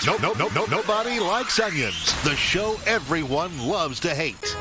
Nobody likes onions. The show everyone loves to hate.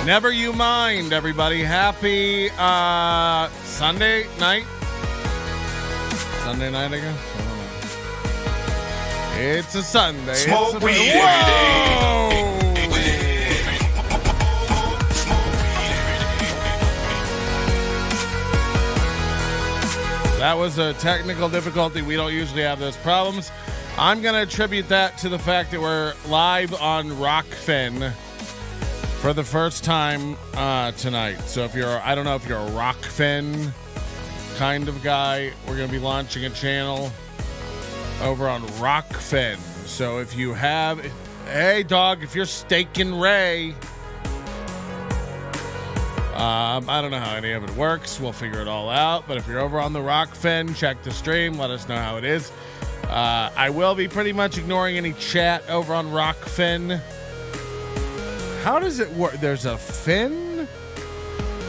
Never you mind, everybody. Happy Sunday night. Sunday night, I guess. It's a Sunday. Smoke it's a weed every That was a technical difficulty. We don't usually have those problems. I'm going to attribute that to the fact that we're live on RokFin for the first time tonight. So if you're, I don't know if you're a RokFin kind of guy, we're going to be launching a channel over on RokFin. So if you have, hey dog, if you're staking Ray, I don't know how any of it works. We'll figure it all out. But if you're over on the RokFin, check the stream. Let us know how it is. I will be pretty much ignoring any chat over on RokFin. How does it work? There's a fin?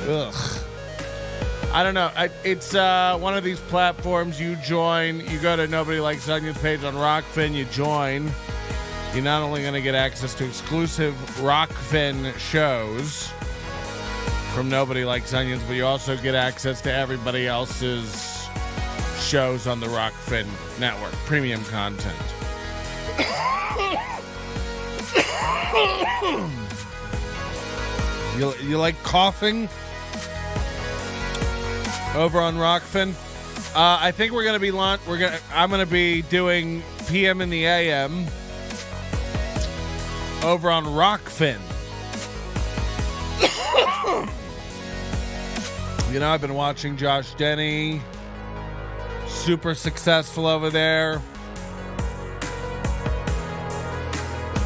Ugh. I don't know. It's one of these platforms. You join. You go to Nobody Likes Onions page on RokFin. You join. You're not only going to get access to exclusive RokFin shows from Nobody Likes Onions, but you also get access to everybody else's shows on the RokFin network. Premium content. You like coughing over on RokFin? I think we're gonna be I'm gonna be doing PM in the AM over on RokFin. You know, I've been watching Josh Denny, super successful over there.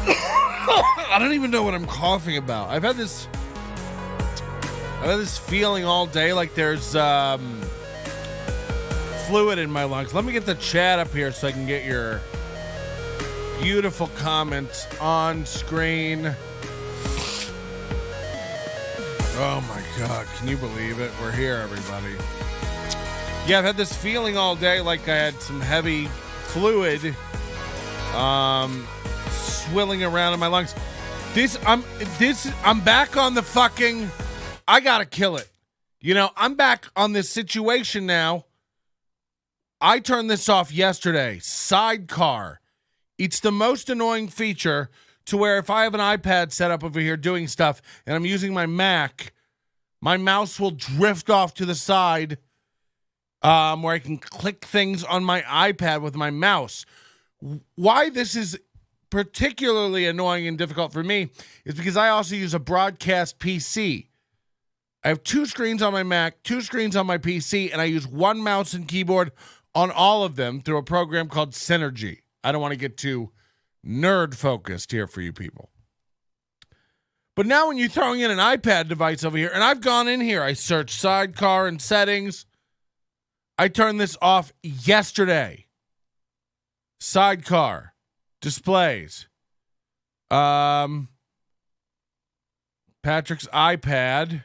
I don't even know what I'm coughing about. I've had this feeling all day like there's fluid in my lungs. Let me get the chat up here so I can get your beautiful comments on screen. Oh my God, can you believe it? We're here, everybody. Yeah, I've had this feeling all day like I had some heavy fluid swilling around in my lungs. I'm back on the fucking, I gotta kill it. You know, I'm back on this situation now. I turned this off yesterday. Sidecar. It's the most annoying feature to where if I have an iPad set up over here doing stuff and I'm using my Mac, my mouse will drift off to the side where I can click things on my iPad with my mouse. Why this is particularly annoying and difficult for me is because I also use a broadcast PC. I have two screens on my Mac, two screens on my PC, and I use one mouse and keyboard on all of them through a program called Synergy. I don't want to get too nerd focused here for you people. But now when you're throwing in an iPad device over here, and I've gone in here, I searched Sidecar and settings. I turned this off yesterday. Sidecar. Displays. Patrick's iPad.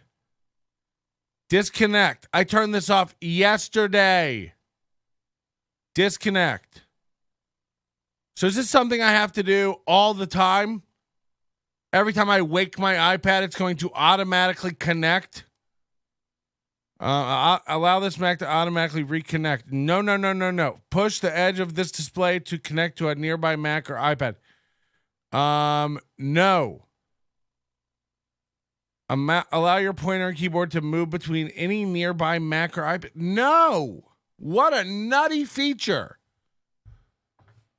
Disconnect. I turned this off yesterday. Disconnect. So is this something I have to do all the time? Every time I wake my iPad, it's going to automatically connect. Allow this Mac to automatically reconnect. No. Push the edge of this display to connect to a nearby Mac or iPad. No. Allow your pointer and keyboard to move between any nearby Mac or iPad. No. What a nutty feature.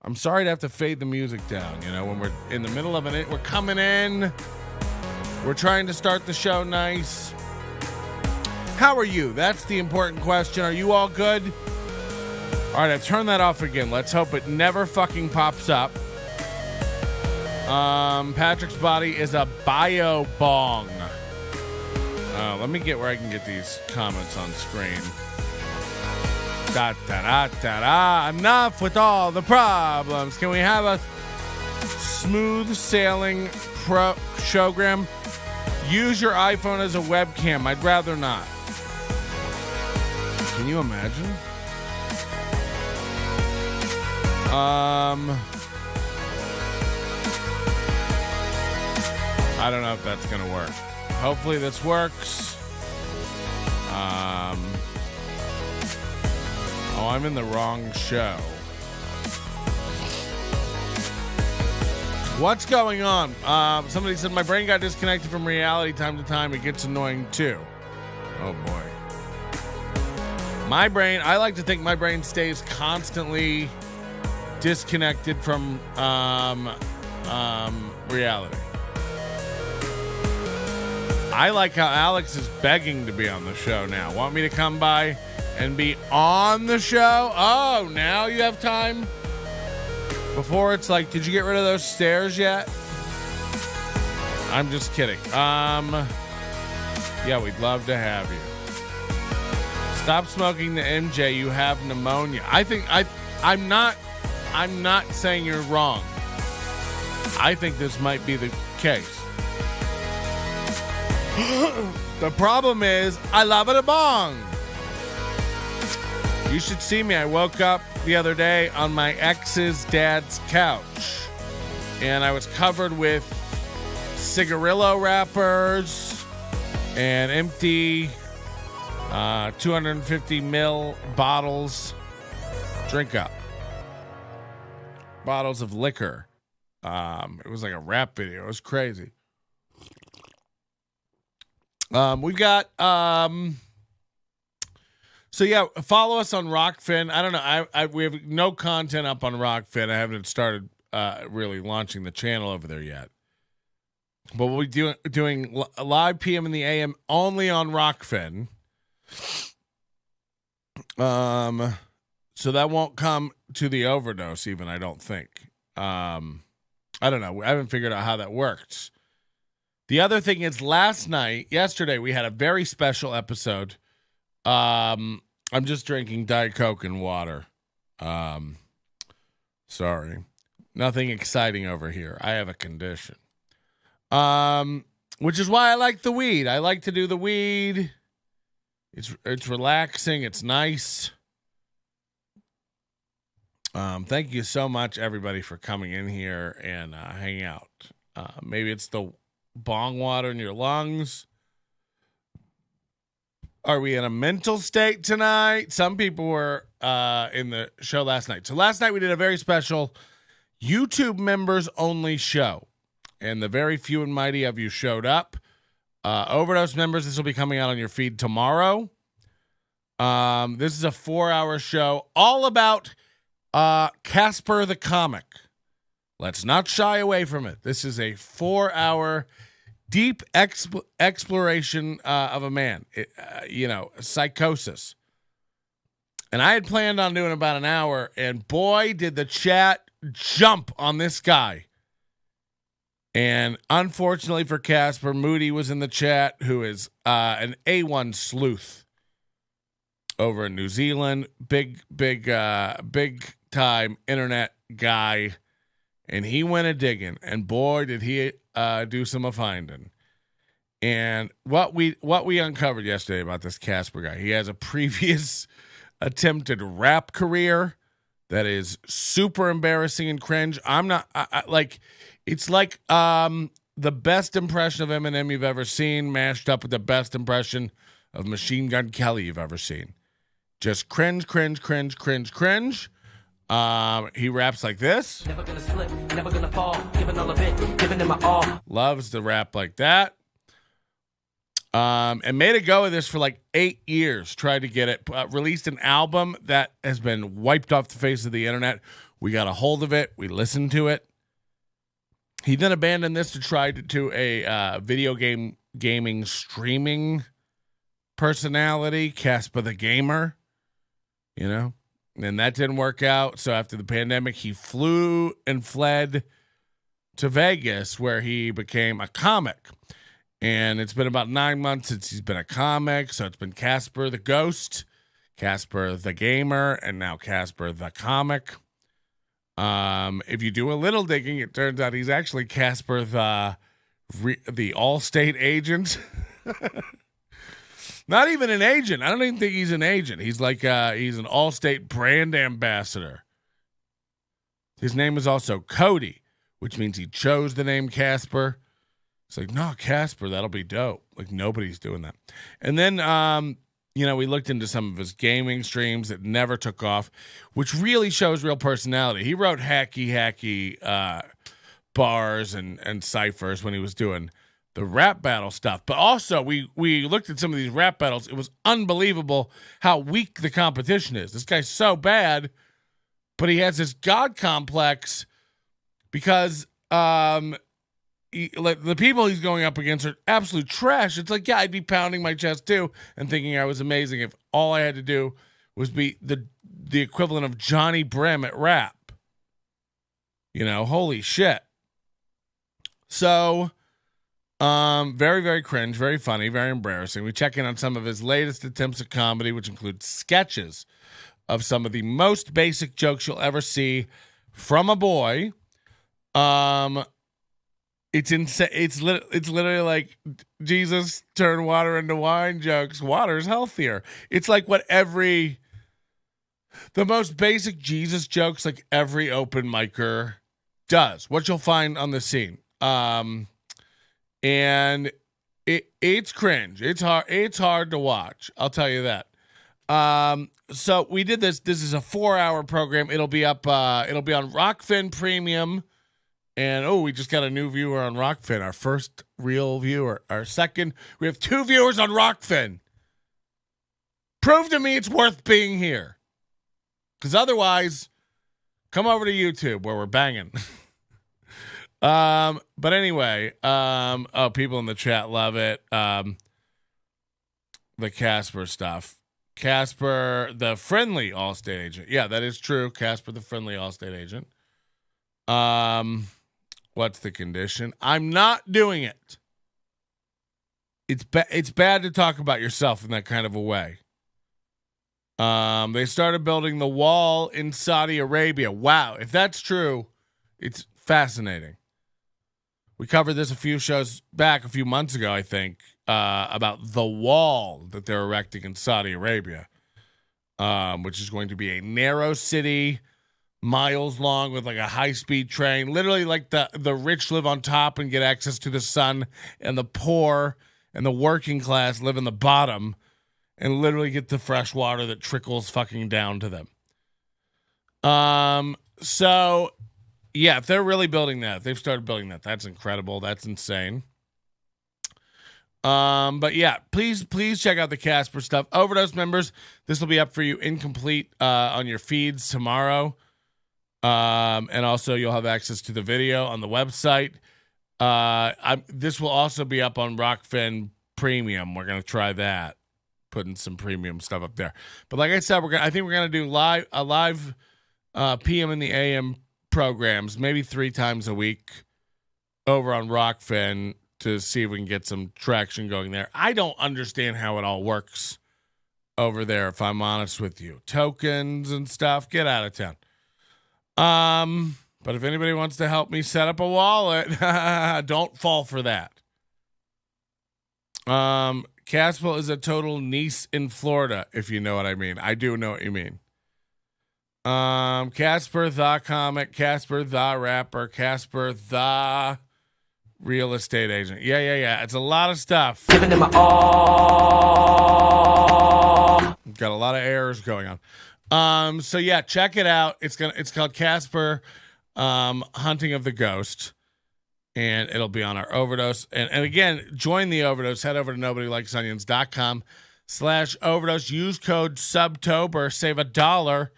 I'm sorry to have to fade the music down, when we're in the middle of it. We're coming in. We're trying to start the show nice. How are you? That's the important question. Are you all good? All right, I've turned that off again. Let's hope it never fucking pops up. Patrick's body is a bio bong. Let me get where I can get these comments on screen. Da da da da da. Enough with all the problems. Can we have a smooth sailing showgram? Use your iPhone as a webcam. I'd rather not. Can you imagine? I don't know if that's gonna work. Hopefully this works. Oh, I'm in the wrong show. What's going on? Somebody said my brain got disconnected from reality time to time. It gets annoying too. Oh boy. My brain, I like to think my brain stays constantly disconnected from reality. I like how Alex is begging to be on the show now. Want me to come by and be on the show? Oh, now you have time? Before it's like, did you get rid of those stairs yet? I'm just kidding. Yeah, we'd love to have you. Stop smoking the MJ. You have pneumonia. I think I'm not saying you're wrong. I think this might be the case. The problem is, I love it a bong. You should see me. I woke up the other day on my ex's dad's couch, and I was covered with cigarillo wrappers and empty 250 ml bottles. Drink up. Bottles of liquor. It was like a rap video. It was crazy. We've got so yeah, follow us on RokFin. I don't know. We have no content up on RokFin. I haven't started really launching the channel over there yet. But we'll be doing live PM in the AM only on RokFin. So that won't come to the Overdose even, I don't think. I don't know. I haven't figured out how that works. The other thing is yesterday, we had a very special episode. I'm just drinking Diet Coke and water. Sorry. Nothing exciting over here. I have a condition. Which is why I like the weed. I like to do the weed. It's relaxing. It's nice. Thank you so much, everybody, for coming in here and hanging out. Maybe it's the bong water in your lungs. Are we in a mental state tonight? Some people were in the show last night. So last night we did a very special YouTube members only show. And the very few and mighty of you showed up. Overdose members, this will be coming out on your feed tomorrow. This is a 4-hour show all about Casper the comic. Let's not shy away from it. This is a 4-hour deep exploration of a man, psychosis. And I had planned on doing about an hour, and boy, did the chat jump on this guy. And unfortunately for Casper, Moody was in the chat, who is an A1 sleuth over in New Zealand. Big time internet guy. And he went a digging, and boy, did he do some a finding. And what we uncovered yesterday about this Casper guy, he has a previous attempted rap career that is super embarrassing and cringe. It's like the best impression of Eminem you've ever seen mashed up with the best impression of Machine Gun Kelly you've ever seen. Just cringe. He raps like this. Never gonna slip, never gonna fall, giving all of it, giving him my all. Loves to rap like that. And made a go of this for like 8 years. Tried to get it. Released an album that has been wiped off the face of the internet We got a hold of it. We listened to it. He then abandoned this to try to do a video gaming streaming personality, Casper the Gamer, you know, and that didn't work out. So after the pandemic, he flew and fled to Vegas, where he became a comic. And it's been about 9 months since he's been a comic. So it's been Casper the Ghost, Casper the Gamer, and now Casper the Comic. If you do a little digging, it turns out he's actually Casper the Allstate agent. Not even an agent. I don't even think he's an agent. He's like he's an Allstate brand ambassador. His name is also Cody, which means he chose the name Casper. It's like, no, Casper, that'll be dope. Like, nobody's doing that. And then, we looked into some of his gaming streams that never took off, which really shows real personality. He wrote hacky bars and ciphers when he was doing the rap battle stuff. But also, we looked at some of these rap battles. It was unbelievable how weak the competition is. This guy's so bad, but he has this God complex because the people he's going up against are absolute trash. It's like, yeah, I'd be pounding my chest too and thinking I was amazing if all I had to do was be the equivalent of Johnny Brim at rap. Holy shit. So, very, very cringe, very funny, very embarrassing. We check in on some of his latest attempts at comedy, which include sketches of some of the most basic jokes you'll ever see from a boy. It's insane. It's literally like Jesus turned water into wine jokes. Water's healthier. It's like what the most basic Jesus jokes like every open micer does. What you'll find on the scene. And it's cringe. It's hard to watch. I'll tell you that. So we did this. This is a 4-hour program. It'll be up. It'll be on RokFin Premium. And, we just got a new viewer on RokFin, our first real viewer. Our second, we have 2 viewers on RokFin. Prove to me it's worth being here. Because otherwise, come over to YouTube where we're banging. But anyway, people in the chat love it. The Casper stuff. Casper, the friendly Allstate agent. Yeah, that is true. Casper, the friendly Allstate agent. What's the condition? I'm not doing it. It's bad to talk about yourself in that kind of a way. They started building the wall in Saudi Arabia. Wow, if that's true, it's fascinating. We covered this a few months ago, I think, about the wall that they're erecting in Saudi Arabia, which is going to be a narrow city, miles long, with like a high-speed train. Literally, like the rich live on top and get access to the sun, and the poor and the working class live in the bottom and literally get the fresh water that trickles fucking down to them. So yeah, if they're really building that, if they've started building that, that's incredible. That's insane. But yeah, please check out the Casper stuff. Overdose members, this will be up for you incomplete on your feeds tomorrow. And also you'll have access to the video on the website. This will also be up on RokFin Premium. We're going to try that, putting some premium stuff up there. But like I said, I think we're going to do live PM and the AM programs, maybe 3 times a week over on RokFin to see if we can get some traction going there. I don't understand how it all works over there, if I'm honest with you. Tokens and stuff, get out of town. But if anybody wants to help me set up a wallet, don't fall for that. Casper is a total niece in Florida, if you know what I mean. I do know what you mean. Casper the comic, Casper the rapper, Casper the real estate agent. Yeah. It's a lot of stuff. Giving them all. Got a lot of errors going on. So yeah, check it out. It's called Casper, Hunting of the Ghost, and it'll be on our Overdose. And again, join the Overdose. Head over to nobodylikesonions.com/overdose. Use code SUBTOBER. Save $1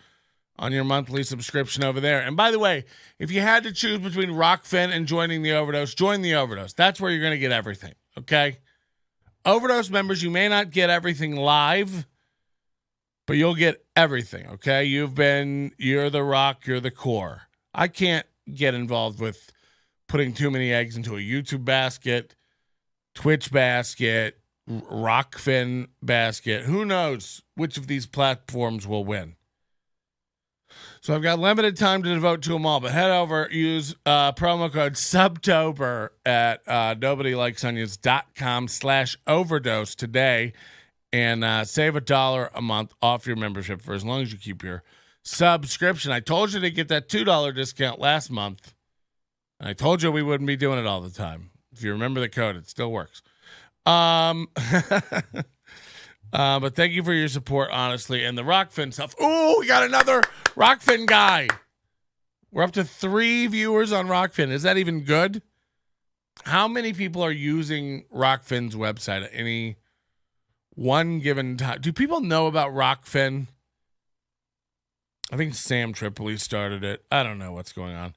on your monthly subscription over there. And by the way, if you had to choose between RokFin and joining the Overdose, join the Overdose. That's where you're going to get everything, okay? Overdose members, you may not get everything live, but you'll get everything, okay? You're the rock, you're the core. I can't get involved with putting too many eggs into a YouTube basket, Twitch basket, RokFin basket. Who knows which of these platforms will win? So I've got limited time to devote to them all, but head over, use promo code SUBTOBER at nobodylikesonions.com/overdose today and save $1 a month off your membership for as long as you keep your subscription. I told you to get that $2 discount last month. And I told you we wouldn't be doing it all the time. If you remember the code, it still works. But thank you for your support, honestly, and the RokFin stuff. Oh, we got another RokFin guy. We're up to 3 viewers on RokFin. Is that even good? How many people are using RokFin's website at any one given time? Do people know about RokFin? I think Sam Tripoli started it. I don't know what's going on.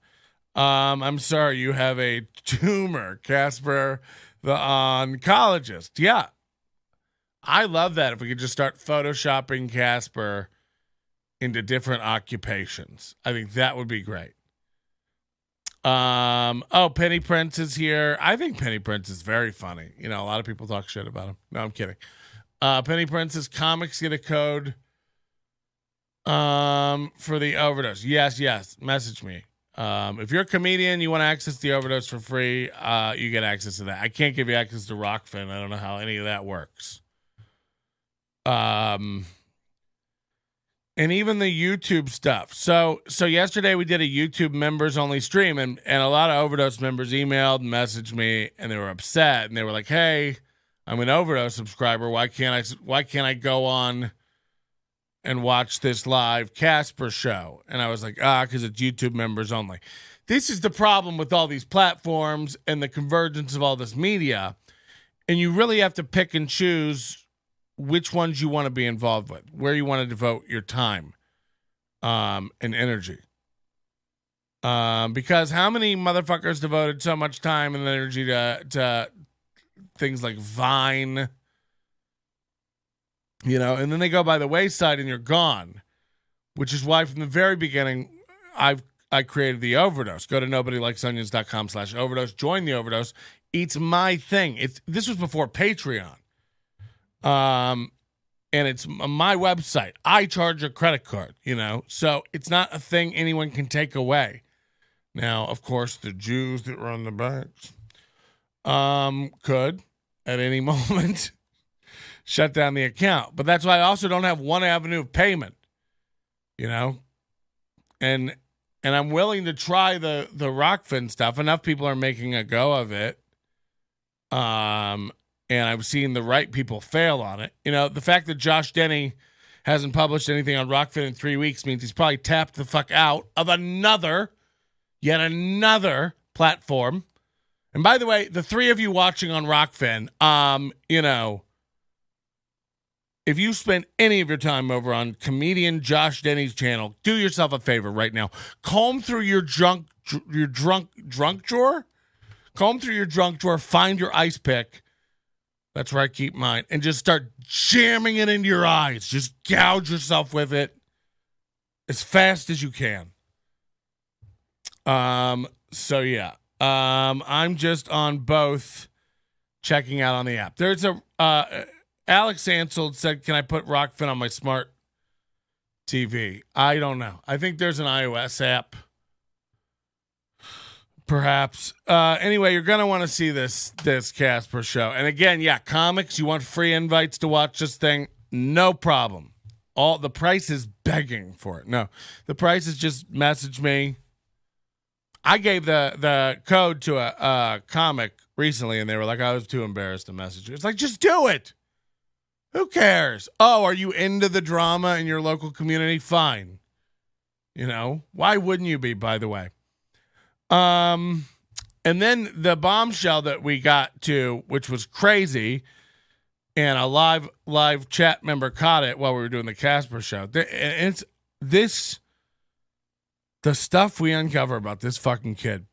I'm sorry, you have a tumor, Casper, the oncologist. Yeah. I love that if we could just start photoshopping Casper into different occupations. I think that would be great. Penny Prince is here. I think Penny Prince is very funny. You know, a lot of people talk shit about him. No, I'm kidding. Penny Prince's comics get a code for the Overdose. Yes. Message me. If you're a comedian, you want to access the Overdose for free, you get access to that. I can't give you access to RokFin. I don't know how any of that works. And even the YouTube stuff. So yesterday we did a YouTube members only stream, and a lot of Overdose members emailed and messaged me, and they were upset, and they were like, "Hey, I'm an Overdose subscriber. Why can't I go on and watch this live Casper show?" And I was like, because it's YouTube members only. This is the problem with all these platforms and the convergence of all this media, and you really have to pick and choose which ones you want to be involved with, where you want to devote your time and energy. Because how many motherfuckers devoted so much time and energy to things like Vine, you know, and then they go by the wayside and you're gone, which is why from the very beginning I created the Overdose. Go to nobodylikesonions.com/overdose, join the Overdose. It's my thing. This was before Patreon. And it's my website. I charge a credit card, you know, so it's not a thing anyone can take away. Now, of course, the Jews that run the banks could at any moment shut down the account. But that's why I also don't have one avenue of payment, you know, and I'm willing to try the RokFin stuff. Enough people are making a go of it. And I've seen the right people fail on it. You know, the fact that Josh Denny hasn't published anything on RokFin in 3 weeks means he's probably tapped the fuck out of yet another platform. And by the way, the 3 of you watching on RokFin, you know, if you spend any of your time over on comedian Josh Denny's channel, do yourself a favor right now. Comb through your drunk drawer. Comb through your drunk drawer. Find your ice pick. That's where I keep mine. And just start jamming it into your eyes. Just gouge yourself with it as fast as you can. So yeah. I'm just on both checking out on the app. There's a Alex Ansel said, "Can I put RokFin on my smart TV?" I don't know. I think there's an iOS app. Perhaps. Anyway, you're going to want to see this Casper show. And again, yeah, comics, you want free invites to watch this thing? No problem. The price is begging for it. No, the price is just message me. I gave the code to a comic recently, and they were like, I was too embarrassed to message you. It's like, just do it. Who cares? Oh, are you into the drama in your local community? Fine. You know, why wouldn't you be, by the way? And then the bombshell that we got to, which was crazy, and a live chat member caught it while we were doing the Casper show. It's this The stuff we uncover about this fucking kid.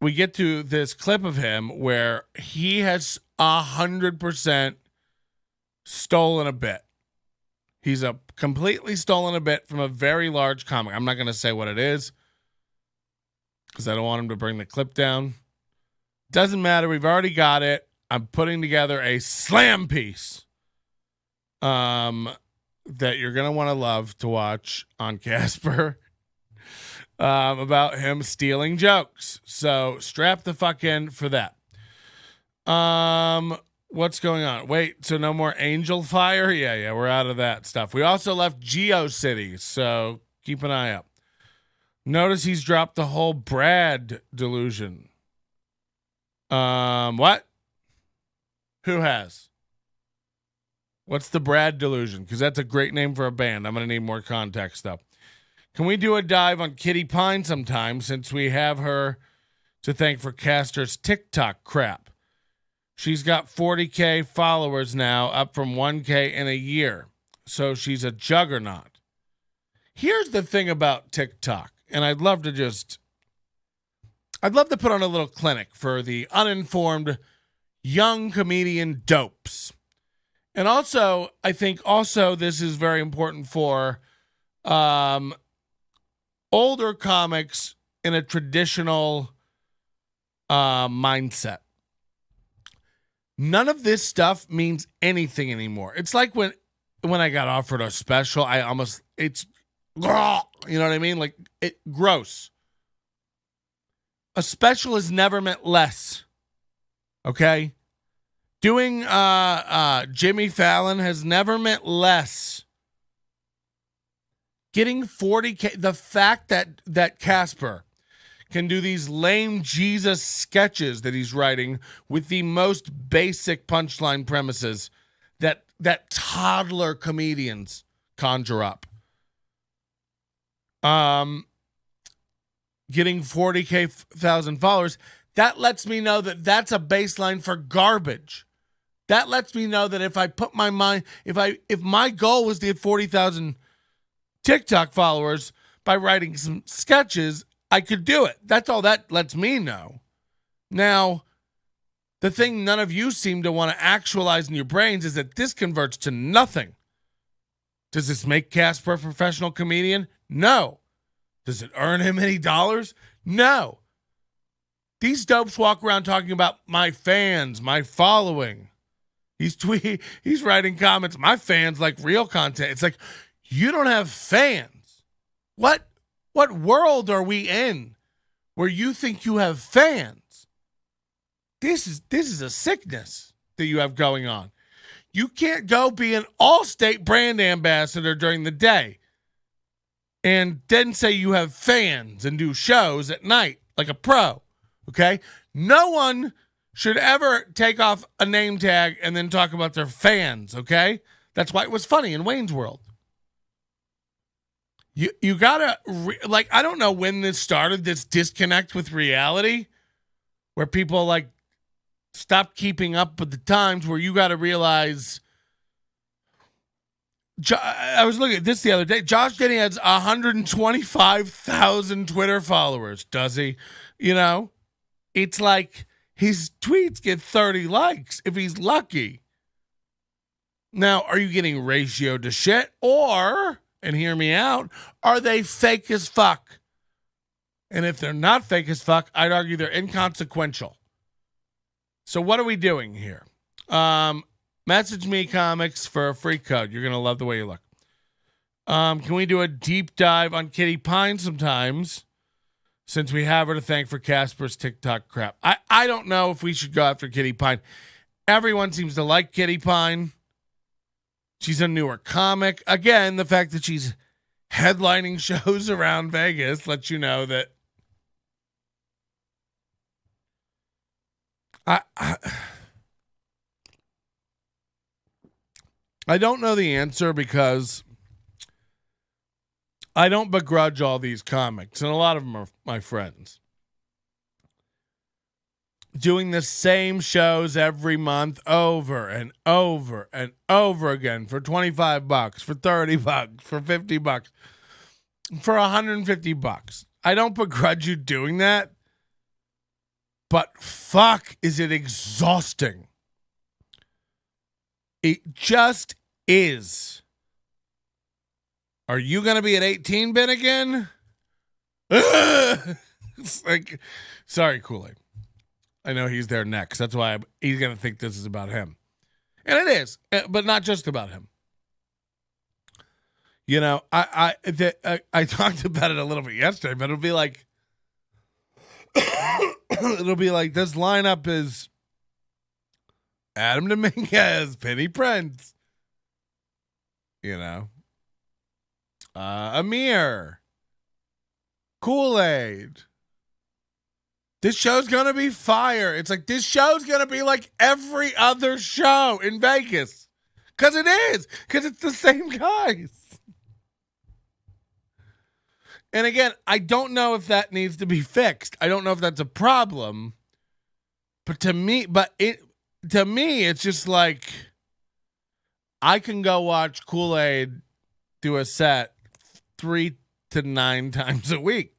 We get to this clip of him where he has 100% stolen a bit. He's completely stolen a bit from a very large comic. I'm not going to say what it is because I don't want him to bring the clip down. Doesn't matter. We've already got it. I'm putting together a slam piece that you're going to want to love to watch on Casper about him stealing jokes. So strap the fuck in for that. What's going on? Wait, so no more Angel Fire? Yeah, we're out of that stuff. We also left GeoCities, so keep an eye out. Notice he's dropped the whole Brad delusion. What? Who has? What's the Brad delusion? Because that's a great name for a band. I'm going to need more context, though. Can we do a dive on Kitty Pine sometime, since we have her to thank for Castor's TikTok crap? She's got 40K followers now, up from 1K in a year. So she's a juggernaut. Here's the thing about TikTok, and I'd love to put on a little clinic for the uninformed young comedian dopes. And also, I think this is very important for older comics in a traditional mindset. None of this stuff means anything anymore. It's like when I got offered a special, it's, you know what I mean? Like, gross. A special has never meant less. Okay? Doing Jimmy Fallon has never meant less. Getting 40K, the fact that Casper can do these lame Jesus sketches that he's writing with the most basic punchline premises that toddler comedians conjure up. Getting 40,000 followers, that lets me know that that's a baseline for garbage. That lets me know that if I put my mind, if my goal was to get 40,000 TikTok followers by writing some sketches, I could do it. That's all that lets me know. Now, the thing none of you seem to want to actualize in your brains is that this converts to nothing. Does this make Casper a professional comedian? No. Does it earn him any dollars? No. These dopes walk around talking about my fans, my following. He's writing comments, my fans like real content. It's like, you don't have fans. What world are we in where you think you have fans? This is a sickness that you have going on. You can't go be an Allstate brand ambassador during the day and then say you have fans and do shows at night like a pro, okay? No one should ever take off a name tag and then talk about their fans, okay? That's why it was funny in Wayne's World. You gotta, I don't know when this started, this disconnect with reality, where people, stop keeping up with the times, where you gotta realize, I was looking at this the other day, Josh Denny has 125,000 Twitter followers, does he? It's like his tweets get 30 likes if he's lucky. Now, are you getting ratioed to shit, or... and hear me out, are they fake as fuck? And if they're not fake as fuck, I'd argue they're inconsequential. So what are we doing here? Message me, comics, for a free code. You're going to love the way you look. Can we do a deep dive on Kitty Pine sometimes, since we have her to thank for Casper's TikTok crap? I don't know if we should go after Kitty Pine. Everyone seems to like Kitty Pine. She's a newer comic. Again, the fact that she's headlining shows around Vegas lets you know that I don't know the answer, because I don't begrudge all these comics, and a lot of them are my friends, doing the same shows every month over and over and over again for $25, for $30, for $50. for $150. I don't begrudge you doing that, but fuck, is it exhausting? It just is. Are you going to be at 18-bit again? It's like, sorry, Kool-Aid. I know he's there next. That's why he's going to think this is about him. And it is, but not just about him. You know, I talked about it a little bit yesterday, but it'll be like, this lineup is Adam Dominguez, Penny Prince, you know, Amir, Kool-Aid. This show's going to be fire. It's like, this show's going to be like every other show in Vegas. Because it is. Because it's the same guys. And again, I don't know if that needs to be fixed. I don't know if that's a problem. But to me, it's just like, I can go watch Kool-Aid do a set 3 to 9 times a week.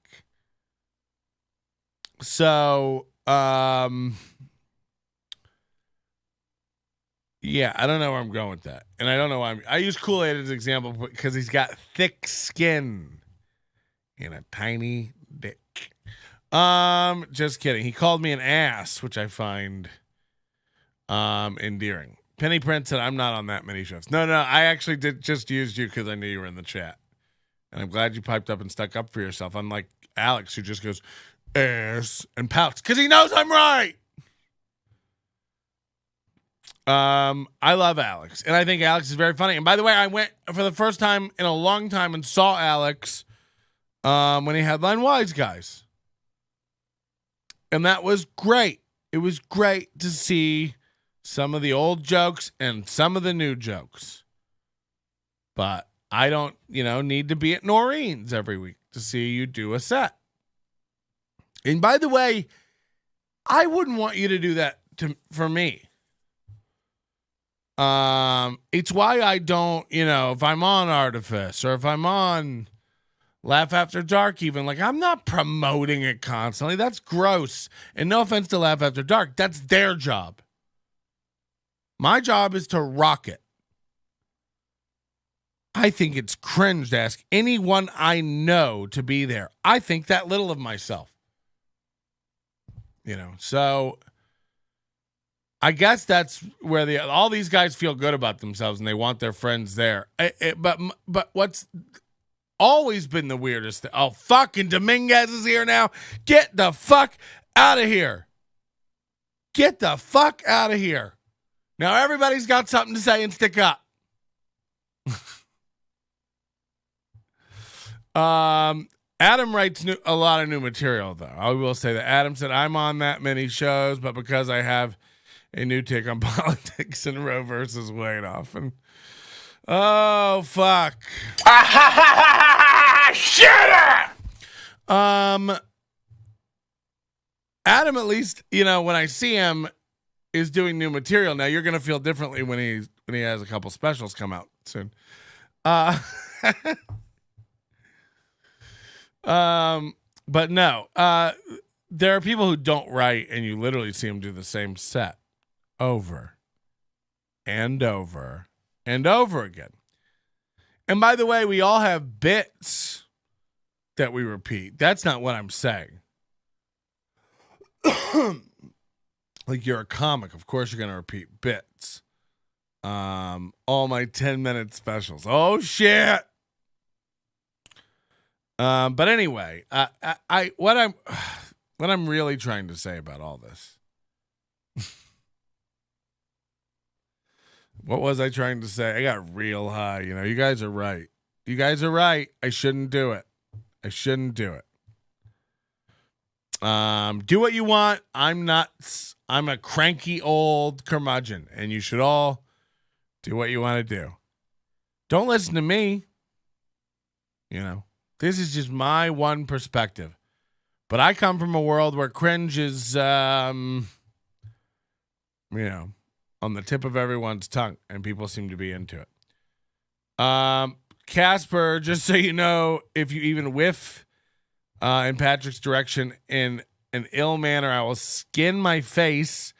So, yeah, I don't know where I'm going with that. And I don't know why I use Kool-Aid as an example because he's got thick skin and a tiny dick. Just kidding. He called me an ass, which I find endearing. Penny Prince said, I'm not on that many shows. No, I actually just used you because I knew you were in the chat. And I'm glad you piped up and stuck up for yourself, unlike Alex, who just goes, ass, and pouts because he knows I'm right. I love Alex, and I think Alex is very funny. And by the way, I went for the first time in a long time and saw Alex when he headlined Wise Guys, and that was great. It was great to see some of the old jokes and some of the new jokes. But I don't, need to be at Noreen's every week to see you do a set. And by the way, I wouldn't want you to do that for me. It's why I don't, if I'm on Artifice or if I'm on Laugh After Dark, even, like, I'm not promoting it constantly. That's gross. And no offense to Laugh After Dark, that's their job. My job is to rock it. I think it's cringe to ask anyone I know to be there. I think that little of myself. So I guess that's where all these guys feel good about themselves and they want their friends there. But what's always been the weirdest thing? Oh, fucking Dominguez is here now. Get the fuck out of here. Get the fuck out of here. Now everybody's got something to say and stick up. Adam writes a lot of new material, though. I will say that Adam said, I'm on that many shows, but because I have a new take on politics and Roe versus Wade off. And oh, fuck. Shut up! Adam, at least, when I see him, is doing new material. Now, you're going to feel differently when he has a couple specials come out soon. But no, there are people who don't write and you literally see them do the same set over and over and over again. And by the way, we all have bits that we repeat. That's not what I'm saying. Like, you're a comic. Of course you're going to repeat bits. All my 10-minute specials. Oh shit. But anyway, what I'm really trying to say about all this. What was I trying to say? I got real high. You guys are right. You guys are right. I shouldn't do it. Do what you want. I'm a cranky old curmudgeon, and you should all do what you want to do. Don't listen to me. This is just my one perspective. But I come from a world where cringe is, on the tip of everyone's tongue, and people seem to be into it. Casper, just so you know, if you even whiff in Patrick's direction in an ill manner, I will skin my face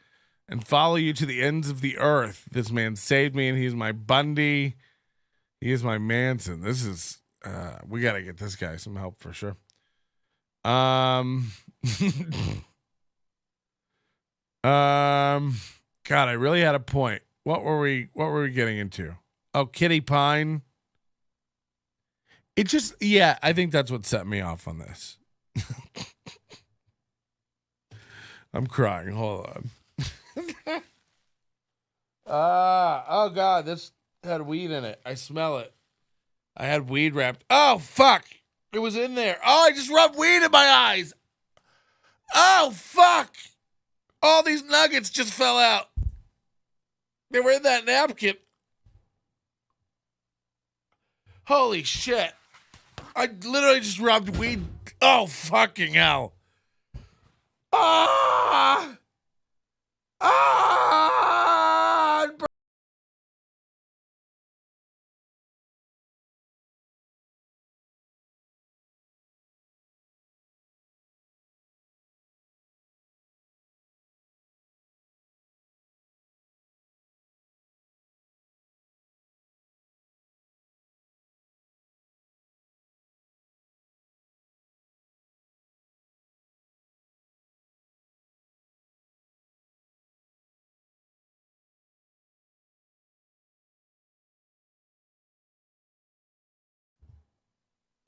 and follow you to the ends of the earth. This man saved me, and he's my Bundy. He is my Manson. This is, we got to get this guy some help for sure. God, I really had a point. What were we getting into? Oh, Kitty Pine. It just, yeah, I think that's what set me off on this. I'm crying. Hold on. Oh God, this had weed in it. I smell it. I had weed wrapped. Oh fuck. It was in there. Oh, I just rubbed weed in my eyes. Oh fuck. All these nuggets just fell out. They were in that napkin. Holy shit. I literally just rubbed weed. Oh, fucking hell. Ah! Ah!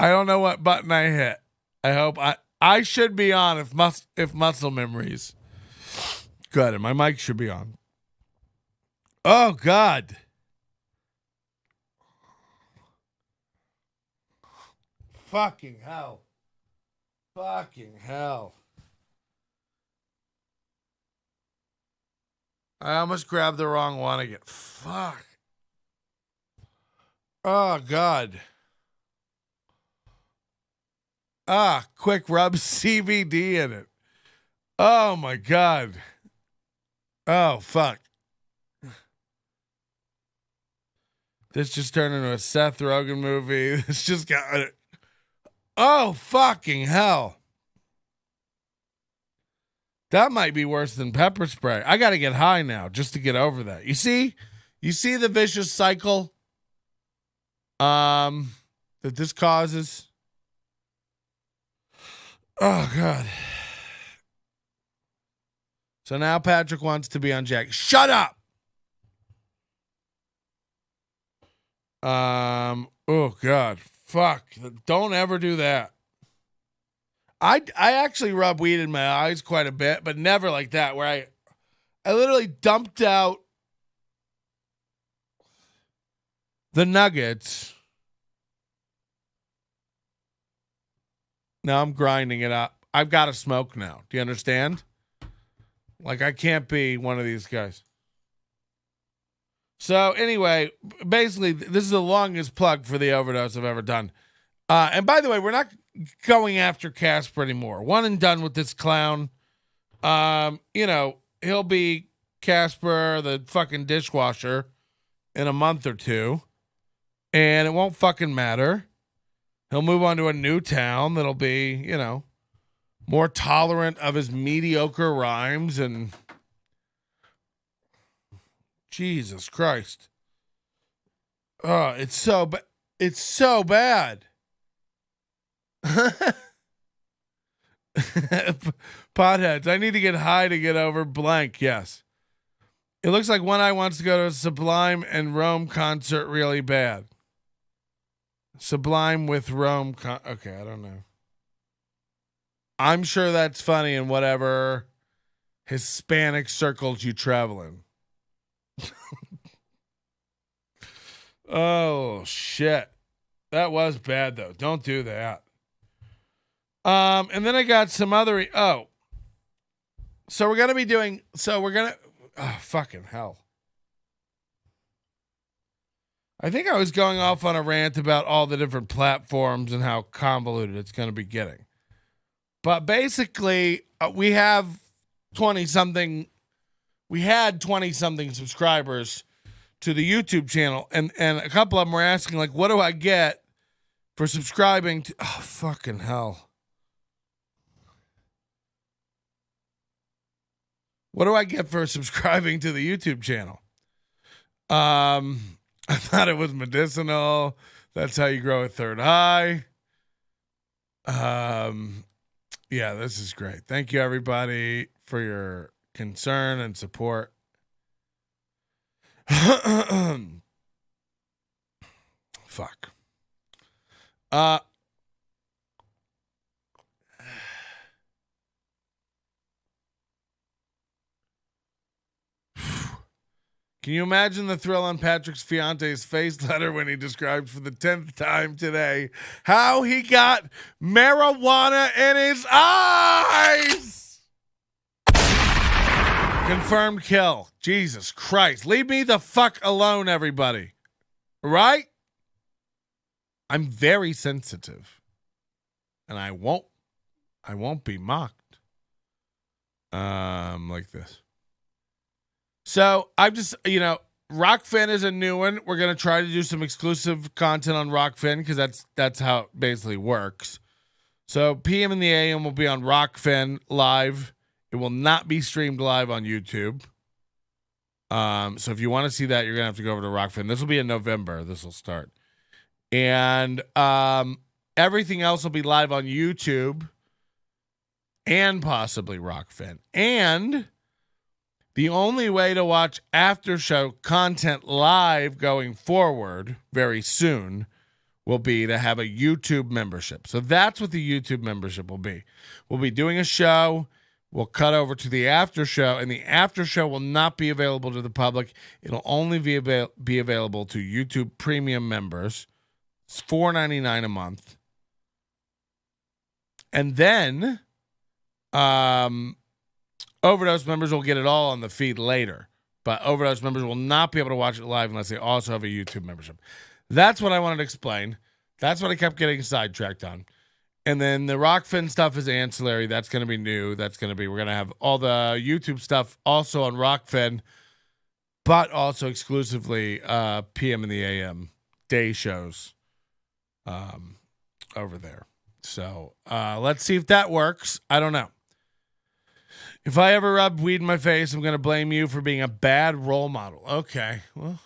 I don't know what button I hit. I hope I should be on if muscle memories. Good, and my mic should be on. Oh God. Fucking hell. Fucking hell. I almost grabbed the wrong one again. Fuck. Oh God. Quick rub CBD in it. Oh my God. Oh fuck. This just turned into a Seth Rogen movie. This just got. Oh fucking hell. That might be worse than pepper spray. I got to get high now just to get over that. You see the vicious cycle that this causes. Oh God. So now Patrick wants to be on Jack. Shut up. Oh God. Fuck. Don't ever do that. I actually rub weed in my eyes quite a bit, but never like that, where I literally dumped out the nuggets. Now I'm grinding it up. I've got to smoke now. Do you understand? Like, I can't be one of these guys. So anyway, basically, this is the longest plug for the Overdose I've ever done. And by the way, we're not going after Casper anymore. One and done with this clown. He'll be Casper, the fucking dishwasher, in a month or two. And it won't fucking matter. He'll move on to a new town that'll be, more tolerant of his mediocre rhymes and Jesus Christ. Oh, it's so bad. Potheads, I need to get high to get over blank. Yes. It looks like One Eye wants to go to a Sublime and Rome concert really bad. Sublime with Rome. Okay, I don't know. I'm sure that's funny in whatever Hispanic circles you travel in. Oh, shit. That was bad, though. Don't do that. And then I got some other... So we're going to be doing... Oh, fucking hell. I think I was going off on a rant about all the different platforms and how convoluted it's going to be getting. But basically, we have 20-something... We had 20-something subscribers to the YouTube channel, and a couple of them were asking, like, what do I get for subscribing to... Oh, fucking hell. What do I get for subscribing to the YouTube channel? I thought it was medicinal. That's how you grow a third eye. Yeah, this is great. Thank you, everybody, for your concern and support. Fuck. Can you imagine the thrill on Patrick's fiance's face letter when he described for the 10th time today how he got marijuana in his eyes? Confirmed kill. Jesus Christ. Leave me the fuck alone, everybody. Right? I'm very sensitive. And I won't be mocked. Like this. So I've just, RokFin is a new one. We're going to try to do some exclusive content on RokFin because that's how it basically works. So PM and the AM will be on RokFin live. It will not be streamed live on YouTube. So if you want to see that, you're going to have to go over to RokFin. This will be in November. This will start. And everything else will be live on YouTube and possibly RokFin. And the only way to watch after show content live going forward very soon will be to have a YouTube membership. So that's what the YouTube membership will be. We'll be doing a show. We'll cut over to the after show, and the after show will not be available to the public. It'll only be available to YouTube premium members. It's $4.99 a month. And then Overdose members will get it all on the feed later, but Overdose members will not be able to watch it live unless they also have a YouTube membership. That's what I wanted to explain. That's what I kept getting sidetracked on. And then the RokFin stuff is ancillary. That's going to be new. We're going to have all the YouTube stuff also on RokFin, but also exclusively PM and the AM day shows over there. So let's see if that works. I don't know. If I ever rub weed in my face, I'm going to blame you for being a bad role model. Okay. Well.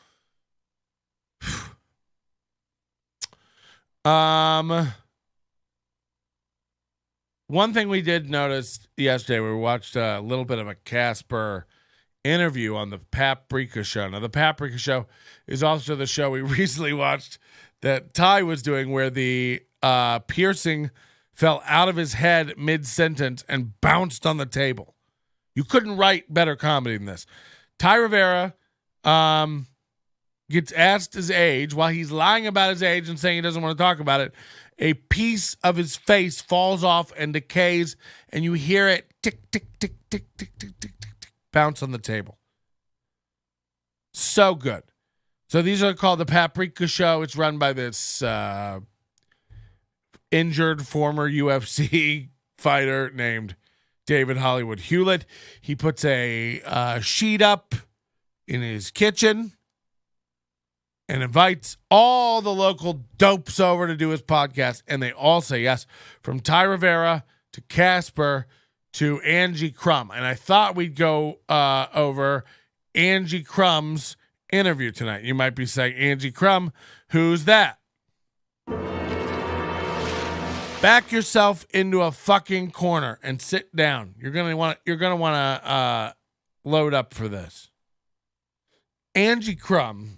One thing we did notice yesterday, we watched a little bit of a Casper interview on the Paprika Show. Now, the Paprika Show is also the show we recently watched that Ty was doing where the piercing fell out of his head mid-sentence and bounced on the table. You couldn't write better comedy than this. Ty Rivera gets asked his age while he's lying about his age and saying he doesn't want to talk about it. A piece of his face falls off and decays, and you hear it tick, tick, tick, tick, tick, tick, tick, tick, tick, bounce on the table. So good. So these are called the Paprika Show. It's run by this injured former UFC fighter named David Hollywood Hewlett. He puts a sheet up in his kitchen and invites all the local dopes over to do his podcast, and they all say yes, from Ty Rivera to Casper to Angie Crumb. And I thought we'd go over Angie Crumb's interview tonight. You might be saying, Angie Crumb, who's that? Back yourself into a fucking corner and sit down. You're gonna want to load up for this. Angie Crumb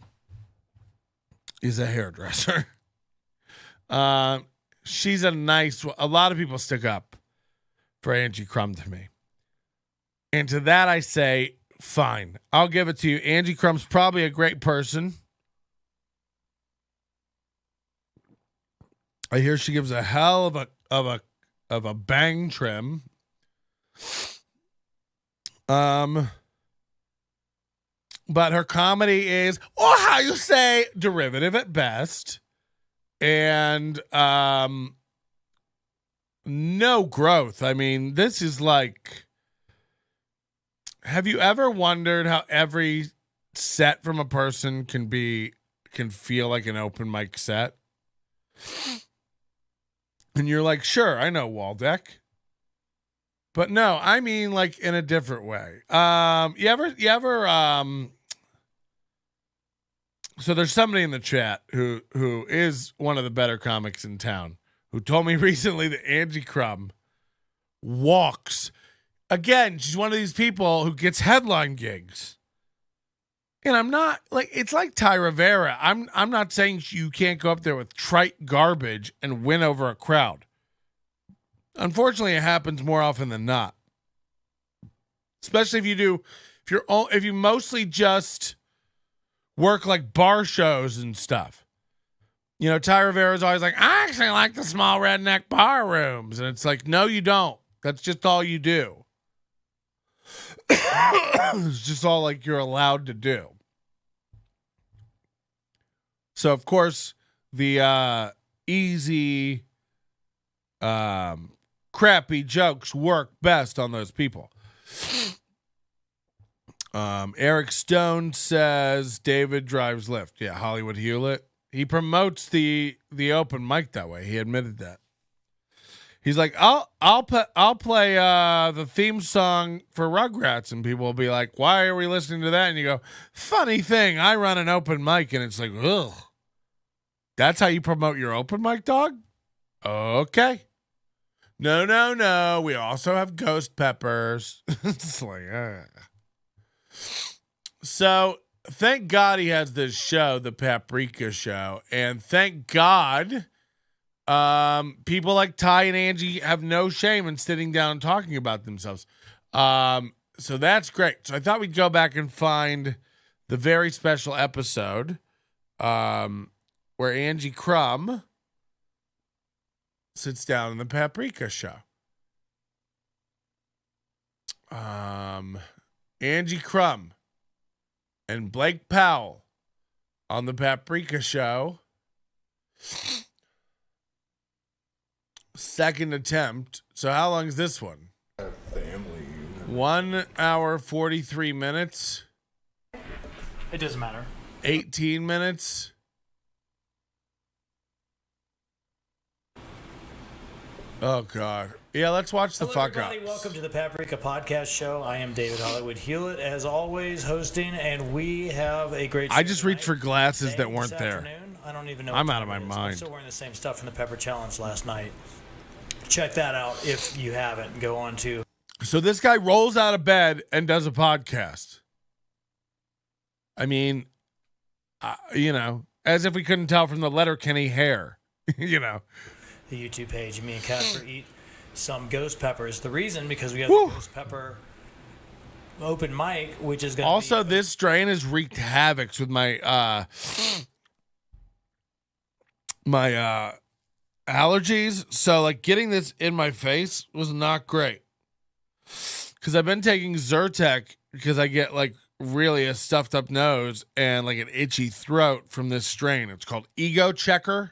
is a hairdresser. She's a lot of people stick up for Angie Crumb to me. And to that I say, fine. I'll give it to you. Angie Crumb's probably a great person. I hear she gives a hell of a bang trim. But her comedy is, or how you say, derivative at best. And no growth. I mean, this is like, have you ever wondered how every set from a person can feel like an open mic set. And you're like, sure, I know Waldeck. But no, I mean like in a different way. You ever so there's somebody in the chat who is one of the better comics in town who told me recently that Angie Crumb walks. Again, she's one of these people who gets headline gigs. And I'm not like, it's like Ty Rivera. I'm not saying you can't go up there with trite garbage and win over a crowd. Unfortunately, it happens more often than not. Especially if you mostly just work like bar shows and stuff. You know, Ty Rivera's always like, I actually like the small redneck bar rooms. And it's like, no, you don't. That's just all you do. It's just all like you're allowed to do. So, of course, the easy, crappy jokes work best on those people. Eric Stone says David drives Lyft. Yeah, Hollywood Hewlett. He promotes the open mic that way. He admitted that. He's like, I'll play the theme song for Rugrats, and people will be like, why are we listening to that? And you go, funny thing, I run an open mic, and it's like, ugh. That's how you promote your open mic, dog? Okay. No. We also have ghost peppers. It's like, So, thank God he has this show, the Paprika Show, and thank God people like Ty and Angie have no shame in sitting down and talking about themselves. So that's great. So I thought we'd go back and find the very special episode where Angie Crumb sits down in the Paprika Show. Angie Crumb and Blake Powell on the Paprika Show. Second attempt. So how long is this one? Family. 1 hour, 43 minutes. It doesn't matter. 18 minutes. Oh, God. Yeah, let's watch the fuck up. Welcome to the Paprika Podcast Show. I am David Hollywood Hewlett, as always, hosting, and we have a great show I just reached tonight. for glasses Today, that weren't this there. afternoon, I don't even know. I'm what out of time my it is. mind. I'm still wearing the same stuff from the Pepper Challenge last night. Check that out if you haven't. Go on to. So this guy rolls out of bed and does a podcast. I mean, you know, as if we couldn't tell from the Letterkenny hair, you know. The YouTube page. Me and Casper eat some ghost peppers. The reason, because we have Woo. the ghost pepper open mic, which is going to Also, this strain has wreaked havoc with my allergies. So, like, getting this in my face was not great. Because I've been taking Zyrtec because I get, like, really a stuffed up nose and, like, an itchy throat from this strain. It's called Ego Checker,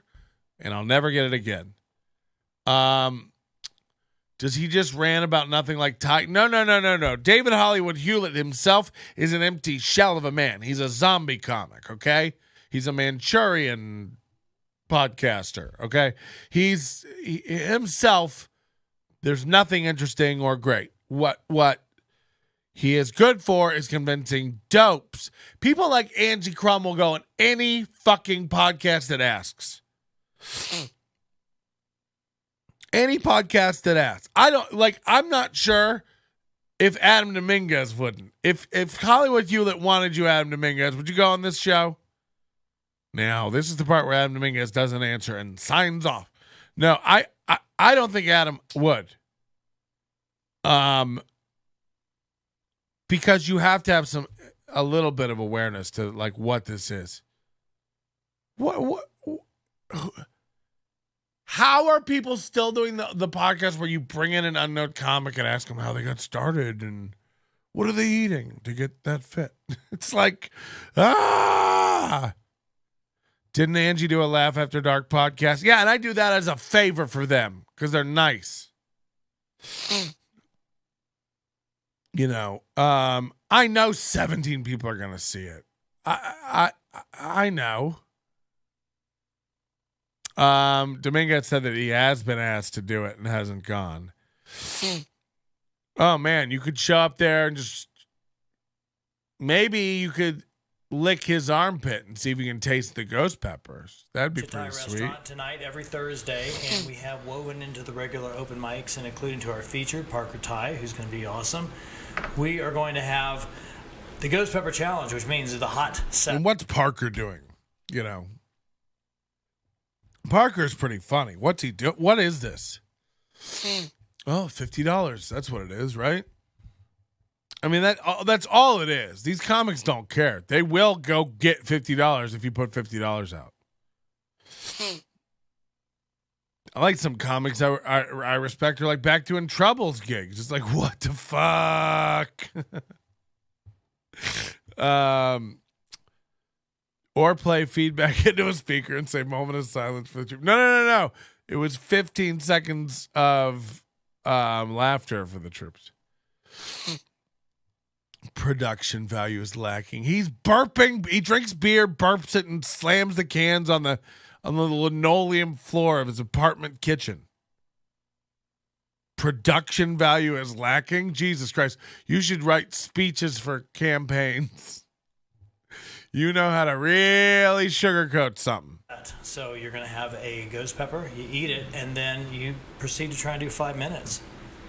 and I'll never get it again. Does he just rant about nothing like Ty? No. David Hollywood Hewlett himself is an empty shell of a man. He's a zombie comic, okay? He's a Manchurian podcaster, okay? He himself, there's nothing interesting or great. What he is good for is convincing dopes. People like Angie Crumb will go on any fucking podcast that asks. Any podcast that asks. I'm not sure if Adam Dominguez wouldn't. If Hollywood Hewlett wanted you, Adam Dominguez, would you go on this show? Now, this is the part where Adam Dominguez doesn't answer and signs off. No, I don't think Adam would. Because you have to have a little bit of awareness to like what this is. What How are people still doing the podcast where you bring in an unknown comic and ask them how they got started and what are they eating to get that fit? It's like, Didn't Angie do a Laugh After Dark podcast? Yeah, and I do that as a favor for them because they're nice. You know, I know 17 people are going to see it. I know. Dominguez said that he has been asked to do it and hasn't gone. Oh man, you could show up there and just maybe you could lick his armpit and see if you can taste the ghost peppers. That'd be pretty sweet. Restaurant tonight every Thursday, and we have woven into the regular open mics and including to our featured Parker Ty, who's going to be awesome. We are going to have the Ghost Pepper Challenge, which means the hot set. And what's Parker doing? You know, Parker's pretty funny. What's he doing? What is this? Oh, $50. That's what it is, right? I mean, that's all it is. These comics don't care. They will go get $50 if you put $50 out. I like some comics I respect are like Back to In Trouble's gigs. It's like, what the fuck? Or play feedback into a speaker and say moment of silence for the troops. No. It was 15 seconds of laughter for the troops. Production value is lacking. He's burping. He drinks beer, burps it, and slams the cans on the linoleum floor of his apartment kitchen. Production value is lacking. Jesus Christ. You should write speeches for campaigns. You know how to really sugarcoat something. So you're going to have a ghost pepper, you eat it, and then you proceed to try and do 5 minutes.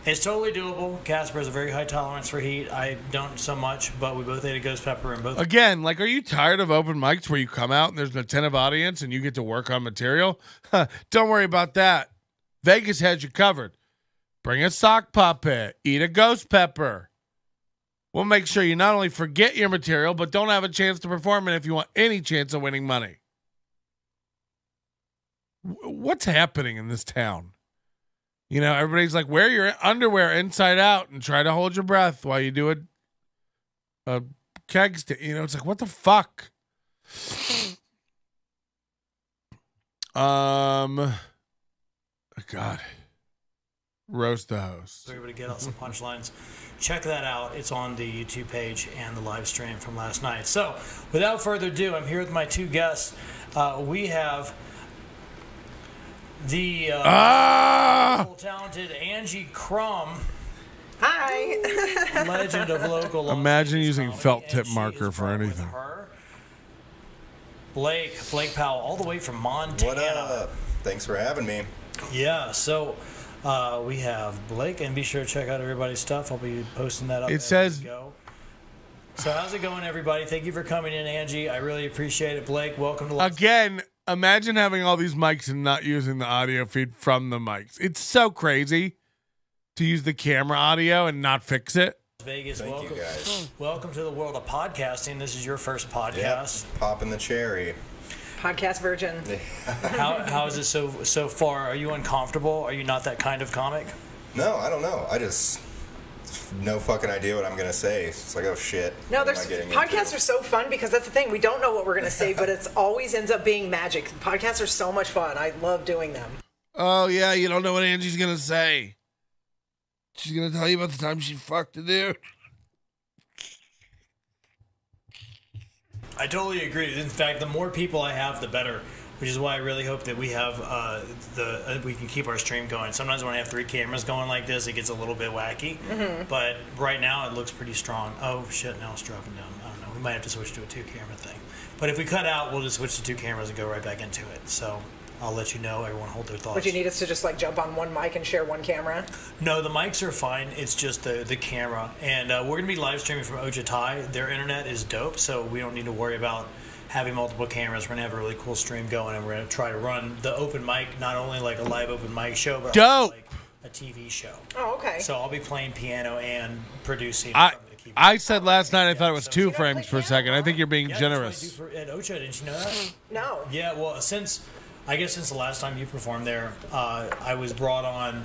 It's totally doable. Casper has a very high tolerance for heat. I don't so much, but we both ate a ghost pepper and both. Again, like, are you tired of open mics where you come out and there's an attentive audience and you get to work on material? Don't worry about that. Vegas has you covered. Bring a sock puppet. Eat a ghost pepper. We'll make sure you not only forget your material, but don't have a chance to perform it if you want any chance of winning money. What's happening in this town? You know, everybody's like, wear your underwear inside out and try to hold your breath while you do a keg stand. You know, it's like, what the fuck? God. Roast the host. Everybody get out some punchlines. Check that out. It's on the YouTube page and the live stream from last night. So, without further ado, I'm here with my two guests. We have the talented Angie Crum. Hi. Legend of local. Imagine using comedy, felt tip and marker for anything. Blake Powell, all the way from Montana. What up? Thanks for having me. Yeah, so we have Blake, and be sure to check out everybody's stuff. I'll be posting that up. It says. Go. So how's it going, everybody? Thank you for coming in, Angie. I really appreciate it. Blake, welcome to Again, imagine having all these mics and not using the audio feed from the mics. It's so crazy to use the camera audio and not fix it. Vegas. Thank Welcome. you, guys. Welcome to the world of podcasting. This is your first podcast. Yep. Popping the cherry. Podcast virgin. How is it so far? Are you uncomfortable? Are you not that kind of comic? No, I don't know. I just no fucking idea what I'm gonna say. It's like, oh shit. No, What am there's I getting podcasts into? are so fun because that's the thing. We don't know what we're going to say, but it's always ends up being magic. Podcasts are so much fun. I love doing them. Oh, yeah, you don't know what Angie's going to say. She's going to tell you about the time she fucked a dude. I totally agree. In fact, the more people I have, the better. Which is why I really hope that we have we can keep our stream going. Sometimes when I have 3 cameras going like this, it gets a little bit wacky. Mm-hmm. But right now, it looks pretty strong. Oh shit! Now it's dropping down. I don't know. We might have to switch to a 2-camera thing. But if we cut out, we'll just switch to 2 cameras and go right back into it. So I'll let you know. Everyone hold their thoughts. Would you need us to just like jump on one mic and share one camera? No, the mics are fine. It's just the camera. And we're going to be live streaming from Ojatai. Their internet is dope, so we don't need to worry about having multiple cameras. We're going to have a really cool stream going, and we're going to try to run the open mic, not only like a live open mic show, but also like a TV show. Oh, okay. So I'll be playing piano and producing. I said last night I thought it was 2 frames per second. I think you're being generous. That's what I do at Ocha. Didn't you know that? No. Yeah, well, since the last time you performed there, I was brought on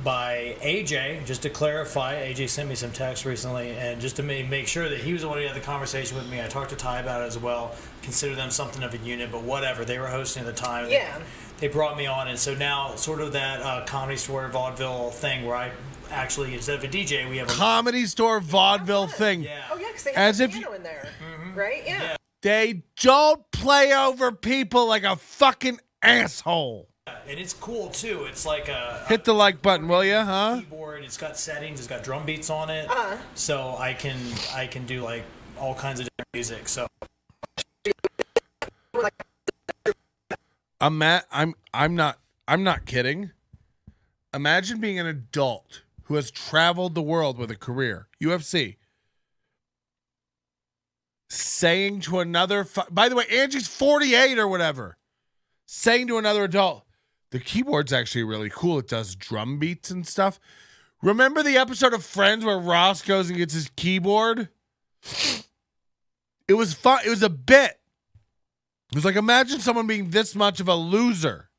by AJ, just to clarify. AJ sent me some text recently, and just to make sure that he was the one who had the conversation with me. I talked to Ty about it as well. Consider them something of a unit, but whatever. They were hosting at the time. Yeah. They brought me on, and so now sort of that Comedy Store vaudeville thing where I actually, instead of a DJ, we have a Comedy Store vaudeville thing. Yeah. Oh yeah, because they As have if a piano in there. Mm-hmm. Right? Yeah. They don't play over people like a fucking asshole. And it's cool too. It's like Hit the like button, will you? Huh? keyboard. It's got settings. It's got drum beats on it. Uh-huh. So I can do like all kinds of different music. So I'm not kidding. Imagine being an adult who has traveled the world with a career, UFC, saying to another, by the way, Angie's 48 or whatever, saying to another adult, the keyboard's actually really cool. It does drum beats and stuff. Remember the episode of Friends where Ross goes and gets his keyboard? It was fun. It was a bit. It was like, imagine someone being this much of a loser.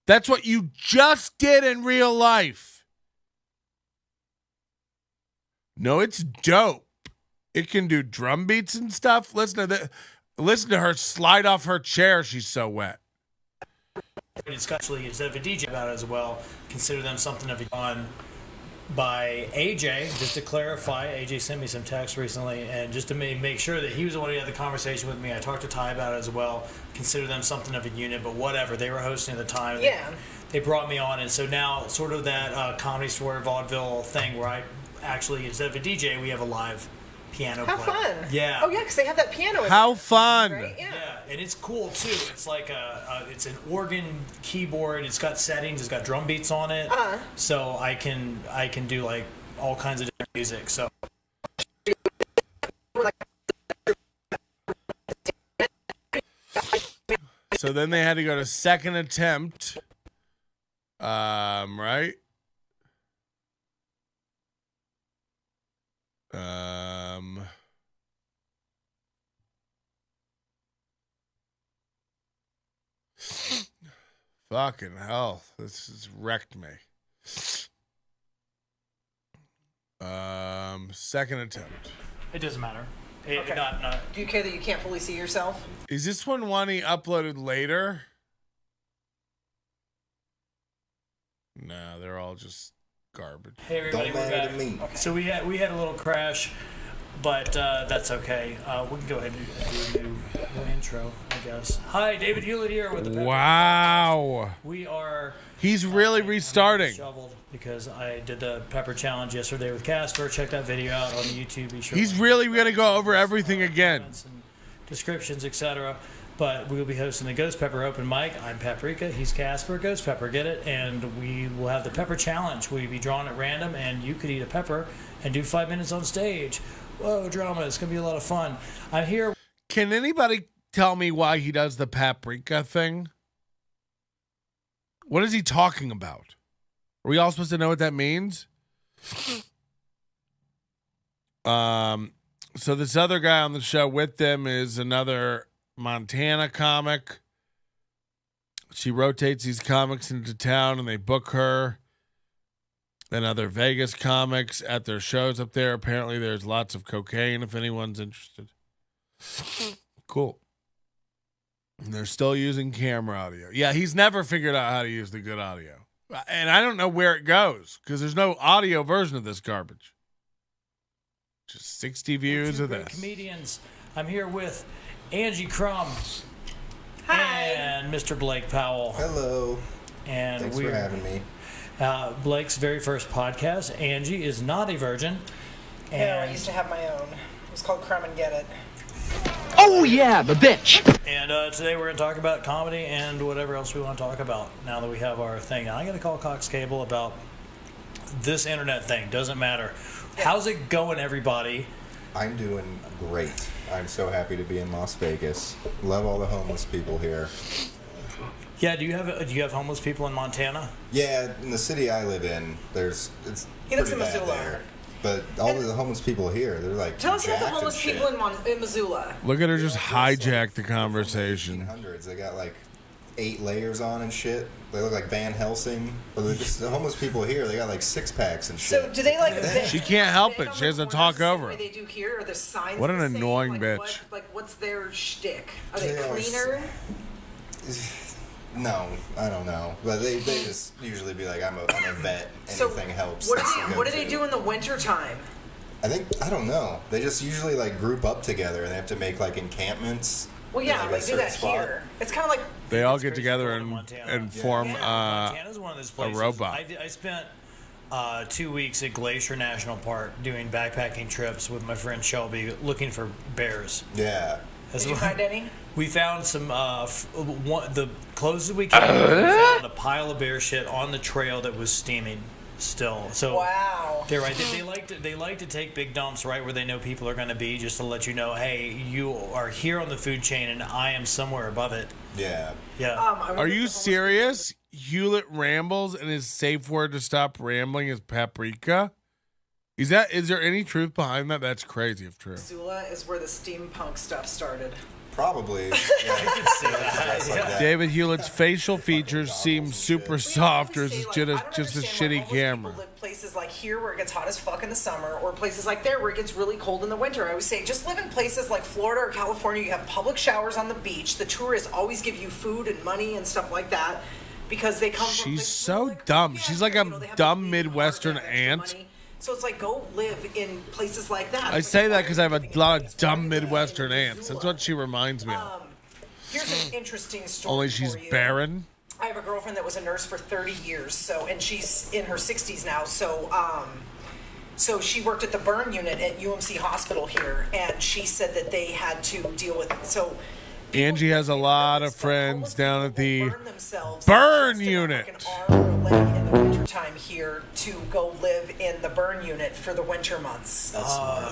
That's what you just did in real life. No, it's dope. It can do drum beats and stuff. Listen to her slide off her chair. She's so wet. it's actually instead of a DJ about it as well. Consider them something to be on by AJ. Just to clarify, AJ sent me some text recently, and just to make sure that he was the one who had the conversation with me. I talked to Ty about it as well. Consider them something of a unit, but whatever. They were hosting at the time. Yeah. They brought me on, and so now sort of that Comedy Store vaudeville thing where I actually, instead of a DJ, we have a live piano How player. fun. Yeah. Oh, yeah, because they have that piano in How there, fun. right? Yeah. Yeah, and it's cool too. It's like it's an organ keyboard. It's got settings. It's got drum beats on it. Uh-huh. So I can do like all kinds of different music. So So then they had to go to second attempt. Right? Fucking hell. This has wrecked me. Second attempt. it doesn't matter. Okay. Not Do you care that you can't fully see yourself? Is this one he uploaded later? No, they're all just garbage. Hey everybody, Don't we're matter back. to me. So we had a little crash, but that's okay. We can go ahead and do a new intro, I guess. Hi, David Hewlett here with the Pepper. Wow. We are. He's really restarting. Shoveled because I did the pepper challenge yesterday with Casper. Check that video out on YouTube. Be sure. He's really going to go over everything again. And descriptions, etc. But we will be hosting the Ghost Pepper Open Mic. I'm Paprika. He's Casper. Ghost Pepper, get it? And we will have the Pepper Challenge. We'll be drawn at random, and you could eat a pepper and do 5 minutes on stage. Whoa, drama! It's gonna be a lot of fun. I'm here. Can anybody tell me why he does the paprika thing? What is he talking about? Are we all supposed to know what that means? So this other guy on the show with them is another Montana comic. She rotates these comics into town and they book her and other Vegas comics at their shows up there. Apparently there's lots of cocaine if anyone's interested. Cool. And they're still using camera audio. Yeah, he's never figured out how to use the good audio. And I don't know where it goes because there's no audio version of this garbage. Just 60 views Two of great this. comedians. I'm here with Angie Crum Hi. and Mr. Blake Powell. Hello. And Thanks for having me. Blake's very first podcast. Angie is not a virgin. No, I used to have my own. It was called Crumb and Get It. Oh yeah, the bitch. And today we're going to talk about comedy and whatever else we want to talk about now that we have our thing. Now, I got to call Cox Cable about this internet thing. Doesn't matter. How's it going, everybody? I'm doing great. I'm so happy to be in Las Vegas. Love all the homeless people here. Yeah, do you have homeless people in Montana? Yeah, in the city I live in, it's He lives pretty in bad Missoula. there. But all the homeless people here, they're like Tell us about the jacked and homeless shit. people in Missoula. Look at her just hijack the From conversation. 1800s. They got like 8 layers on and shit. They look like Van Helsing. But they're just the homeless people here, they got like 6-packs and shit. So do they like? She can't help beg it. on She the has to corners talk the same over way it. They do here. Are the signs? What an the same? annoying Like, bitch. What's their shtick? Are they They are cleaner? No, I don't know. But they just usually be like, I'm a vet. So Anything helps. What That's do the they, what do go-to. they do in the winter time? I don't know. They just usually like group up together and they have to make like encampments. Well, yeah, in, they like, a do that certain spot. here. It's kind of like They all get crazy together going to Montana. and form Montana's one of those a places. robot. I spent 2 weeks at Glacier National Park doing backpacking trips with my friend Shelby, looking for bears. Yeah. As Did you well. find any? We found some. The closest we came, we found a pile of bear shit on the trail that was steaming still. So Wow. they're right. They like to take big dumps right where they know people are going to be, just to let you know, hey, you are here on the food chain, and I am somewhere above it. Yeah. Yeah. Are you serious? Hewlett rambles, and his safe word to stop rambling is paprika. Is there any truth behind that? That's crazy if true. Missoula is where the steampunk stuff started. Probably. Yeah. Dress like that. David Hewlett's facial features seem super soft, or is it I don't just a understand why shitty homeless camera? people live places like here where it gets hot as fuck in the summer, or places like there where it gets really cold in the winter. I always say just live in places like Florida or California. You have public showers on the beach. The tourists always give you food and money and stuff like that because they come from She's places so where, like, dumb. yeah, She's like a they have dumb big Midwestern heart, they have aunt. extra money. So it's like, go live in places like that. I say that because I have a lot of dumb Midwestern aunts. That's what she reminds me of. Here's an interesting story. Only she's for you. barren. I have a girlfriend that was a nurse for 30 years, and she's in her 60s now. So she worked at the burn unit at UMC Hospital here, and she said that they had to deal with it. So Angie has a lot of friends down at the burn themselves burn just unit. like an arm or a leg in the wintertime here to go live in the burn unit for the winter months.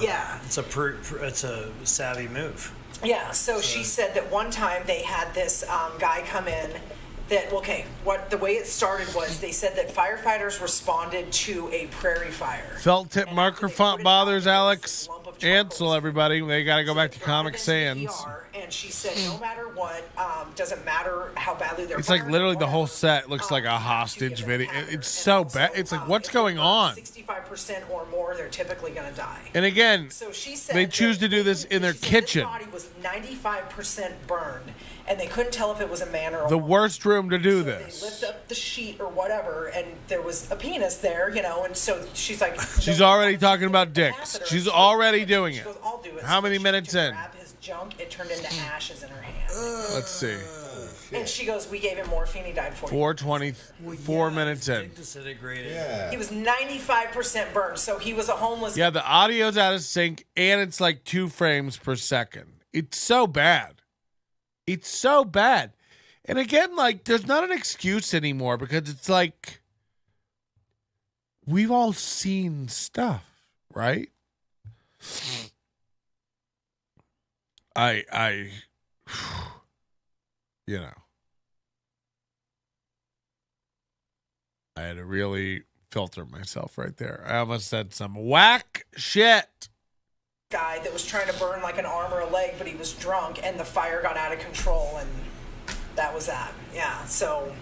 Yeah. It's a savvy move. Yeah, so she said that one time they had this guy come in that, the way it started was they said that firefighters responded to a prairie fire. Felt tip And marker after they font put it bothers out, Alex. this lump of charcoal Ansel, everybody. They got to go back to so they brought Comic it into the Sans. ER, and she said no matter what, doesn't matter how badly they're It's like burned, literally the whole whatever, set looks like a you have to hostage give it a video. catheter. It's And so also, bad. It's like, what's if they're going burned on? 65% or more, they're typically going to die. And again, So she said they choose that to do this in their she said kitchen. This body was 95% burned, and they couldn't tell if it was a man or a The woman. worst room to do So this. They lift up the sheet or whatever, and there was a penis there, and so she's like, She's no, already talking about the dicks. catheter. She's She already goes, doing she it. goes, I'll do it. How So many she minutes went in? to grab his junk, it turned into ashes in her hand. Let's see. And she goes, we gave him morphine, he died 4:24 minutes in. Disintegrated. Yeah. He was 95% burned, so he was a homeless. Yeah, the audio's out of sync, and it's like 2 frames per second. It's so bad. It's so bad. And again, like, there's not an excuse anymore because it's like we've all seen stuff, right? I you know, I had to really filter myself right there. I almost said some whack shit. Guy that was trying to burn like an arm or a leg, but he was drunk, and the fire got out of control, and that was that. Yeah, so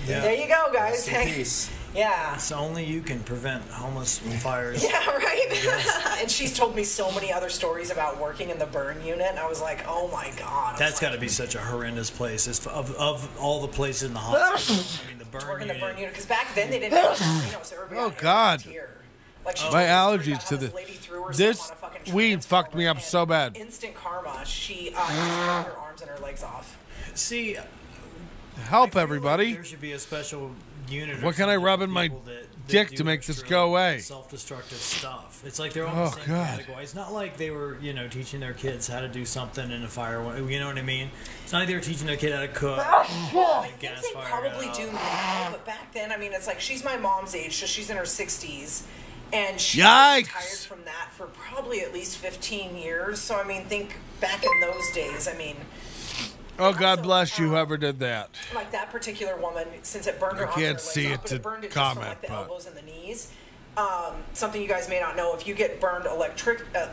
there you go, guys. Rest in peace. Yeah. So only you can prevent homeless fires. Yeah, right. And she's told me so many other stories about working in the burn unit, and I was like, oh my god. That's got to be such a horrendous place. Of all the places in the hospital, I mean, the burn working unit. the burn unit because back then they didn't have so everybody Oh, got God. here. Like she My told me a story allergies about to how this- lady threw herself this on a fucking weed fucked me up transformer, so bad. and Instant karma. She cut her arms and her legs off. See, Help, I feel everybody. Like there should be a special unit. or What can I something rub of in my people that dick do to make this extra go away? Self-destructive stuff. It's like they're all Oh, the same God. category. It's not like they were, teaching their kids how to do something in a fire. You know what I mean? It's not like they were teaching their kid how to cook. I think gas they fire probably out. do now, but back then, I mean, it's like she's my mom's age, so she's in her 60s, and she Yikes. retired from that for probably at least 15 years. So I mean, think back in those days. I mean, Oh, God also, bless you, whoever did that. like that particular woman, since it burned her I arms and her can't legs see off, it but to it burned it just comment, from like the but- elbows and the knees. Something you guys may not know: if you get burned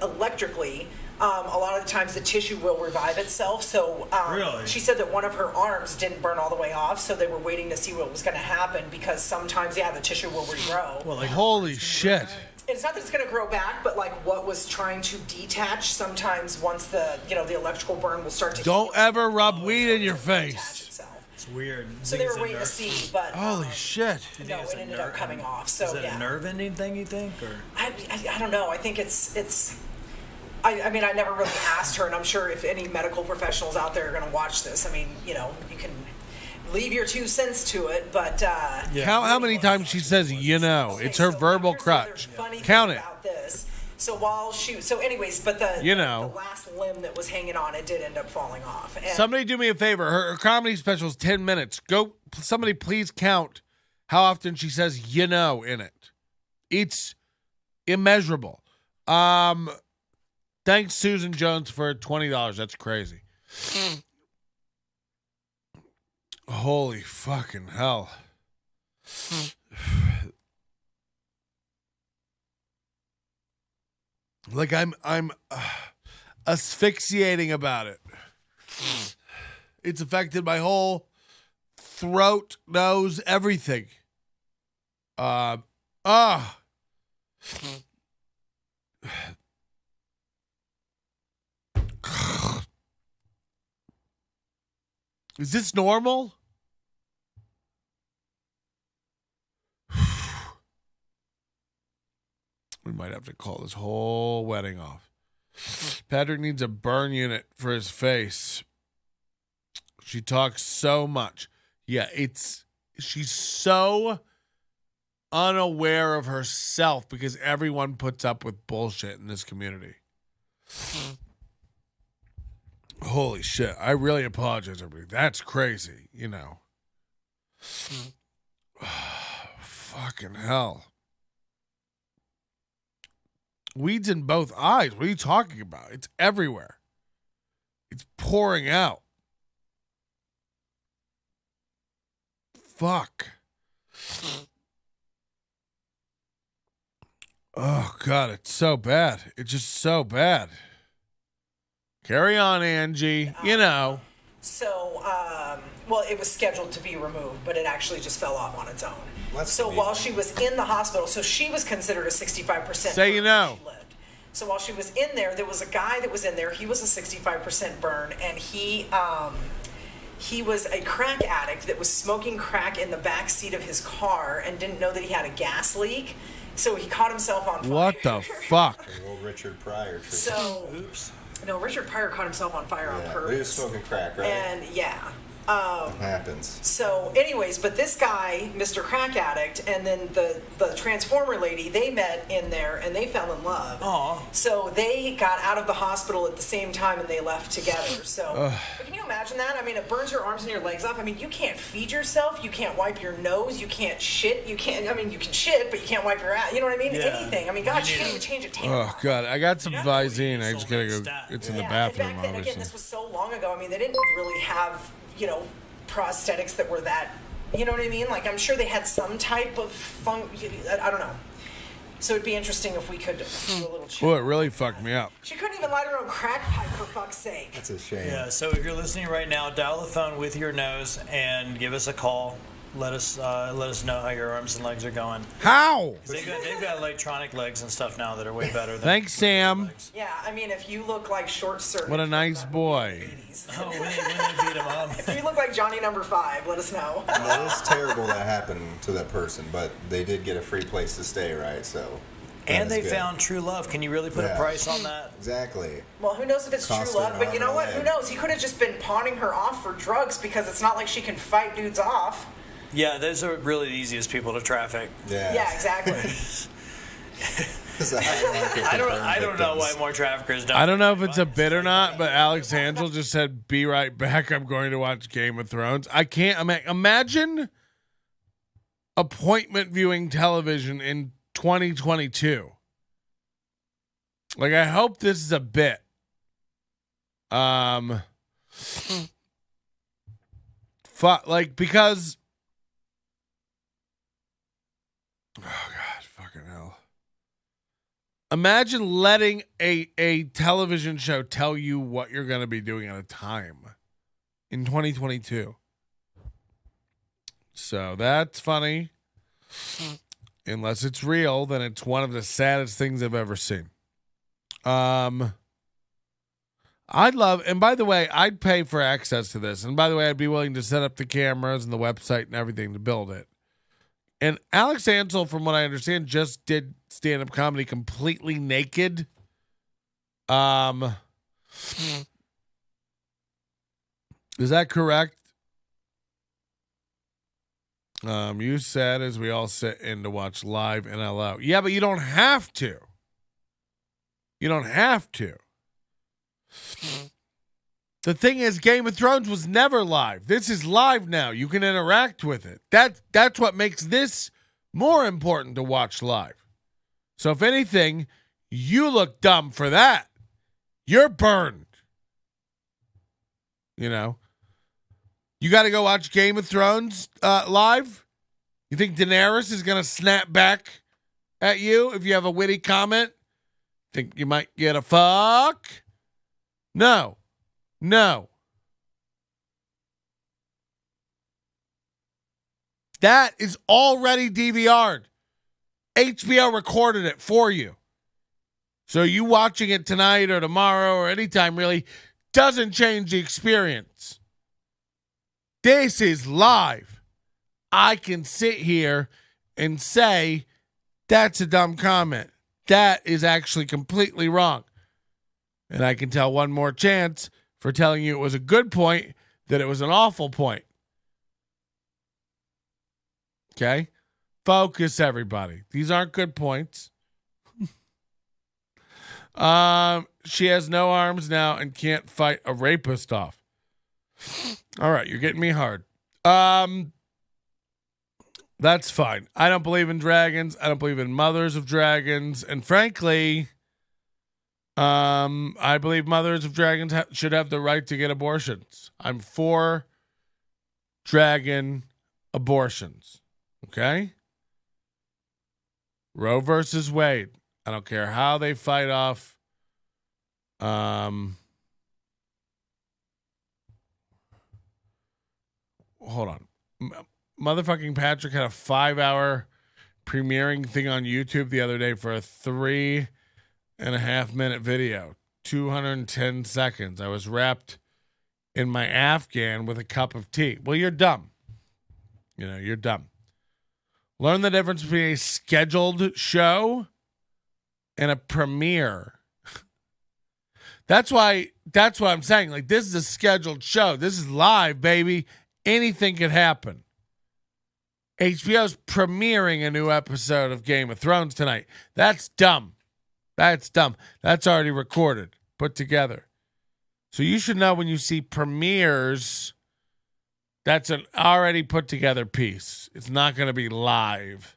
electrically, a lot of the times the tissue will revive itself. So Really? she said that one of her arms didn't burn all the way off, so they were waiting to see what was going to happen because sometimes, the tissue will regrow. Well, like Holy shit. It's not that it's going to grow back, but like what was trying to detach, sometimes once the the electrical burn will start to Don't heal, ever rub it's weed going in your to detach face. itself. It's weird. So they were waiting to see, but Holy shit. no, it ended up coming off. So is it yeah, a nerve ending thing you think, or I don't know. I think it's. I mean, I never really asked her, and I'm sure if any medical professionals out there are going to watch this, I mean, you know, you can leave your 2 cents to it, but Count how many times she says, you know. Okay, It's her so verbal here's the other crutch. funny Count thing it. about this. So anyways, but the You know. the last limb that was hanging on, it did end up falling off. And Somebody do me a favor. Her comedy special is 10 minutes. Somebody please count how often she says, you know, in it. It's immeasurable. Thanks, Susan Jones, for $20. That's crazy. Holy fucking hell. Like I'm asphyxiating about it. It's affected my whole throat, nose, everything. Is this normal? We might have to call this whole wedding off. Patrick needs a burn unit for his face. She talks so much. Yeah, she's so unaware of herself because everyone puts up with bullshit in this community. Holy shit. I really apologize, everybody. That's crazy, you know. Fucking hell. Weeds in both eyes. What are you talking about? It's everywhere. It's pouring out. Fuck. Oh, God, it's so bad. It's just so bad. Carry on, Angie. You know. so, well, it was scheduled to be removed, but it actually just fell off on its own. That's So neat. while she was in the hospital, so she was considered a 65%. Say you burn know. when she lived. So while she was in there was a guy that was in there. He was a 65% burn, and he was a crack addict that was smoking crack in the back seat of his car and didn't know that he had a gas leak. So he caught himself on fire. What the fuck? The old Richard Pryor trick. So, oops? no, Richard Pryor caught himself on fire on Yeah, purpose. but he was smoking crack, right? And yeah. It happens. So, anyways, but this guy, Mr. Crack Addict, and then the Transformer lady, they met in there and they fell in love. Aw. So they got out of the hospital at the same time and they left together. So, but can you imagine that? I mean, it burns your arms and your legs off. I mean, you can't feed yourself. You can't wipe your nose. You can't shit. You can't. I mean, you can shit, but you can't wipe your ass. You know what I mean? Yeah. Anything. I mean, God, You she need can't even change a tampon. Oh, God. I got some Yeah. Visine. I just gotta go. Stat. It's in the Yeah, bathroom, and back then, obviously. again, this was so long ago. I mean, they didn't really have, prosthetics that were that, you know what I mean? Like, I'm sure they had some type of I don't know. So it'd be interesting if we could do a little check. Boy, it really fucked me up. She couldn't even light her own crack pipe, for fuck's sake. That's a shame. Yeah, so if you're listening right now, dial the phone with your nose and give us a call. Let us know how your arms and legs are going. How? They've got electronic legs and stuff now that are way better than Thanks, Sam. legs. Yeah, I mean, if you look like Short Circuit. What a nice from the boy. 80s. Oh, when they beat him up. If you look like Johnny Number 5, let us know. Well, it's terrible that happened to that person, but they did get a free place to stay, right? So. And they that's good. found true love. Can you really put a Yeah. price on that? Exactly. Well, who knows if it's Cost true her love, an but you arm know what? and a Who leg. knows? He could have just been pawning her off for drugs because it's not like she can fight dudes off. Yeah, those are really the easiest people to traffic. Yeah. Yeah, exactly. It's a high market I for burn don't know why victims. more traffickers don't. I don't know if it's a bit or not, but Alex Angel just said, "Be right back. I'm going to watch Game of Thrones." I can't imagine appointment viewing television in 2022. Like, I hope this is a bit. Because. Oh God, fucking hell. Imagine letting a television show tell you what you're going to be doing at a time in 2022. So that's funny. Unless it's real, then it's one of the saddest things I've ever seen. I I'd love, and by the way, I'd pay for access to this. And by the way, I'd be willing to set up the cameras and the website and everything to build it. And Alex Ansel, from what I understand, just did stand-up comedy completely naked. Is that correct? You said as we all sit in to watch live NLO. Yeah, but you don't have to. You don't have to. The thing is, Game of Thrones was never live. This is live now. You can interact with it. That's what makes this more important to watch live. So if anything, you look dumb for that. You're burned. You know. You got to go watch Game of Thrones live? You think Daenerys is going to snap back at you if you have a witty comment? Think you might get a fuck? No. That is already DVR'd. HBO recorded it for you. So you watching it tonight or tomorrow or anytime really doesn't change the experience. This is live. I can sit here and say that's a dumb comment. That is actually completely wrong. And I can tell one more chance for telling you it was a good point that it was an awful point. Okay? Focus, everybody. These aren't good points. She has no arms now and can't fight a rapist off. All right, you're getting me hard. That's fine. I don't believe in dragons. I don't believe in mothers of dragons. And frankly, I believe mothers of dragons should have the right to get abortions. I'm for dragon abortions. Okay? Roe versus Wade. I don't care how they fight off. Hold on. Motherfucking Patrick had a 5-hour premiering thing on YouTube the other day for a 3.5-minute video. 210 seconds. I was wrapped in my Afghan with a cup of tea. Well, you're dumb. You know, you're dumb. Learn the difference between a scheduled show and a premiere. That's what I'm saying. Like, this is a scheduled show. This is live, baby. Anything could happen. HBO's premiering a new episode of Game of Thrones tonight. That's dumb. That's dumb. That's already recorded, put together. So you should know when you see premieres, that's an already put together piece. It's not going to be live.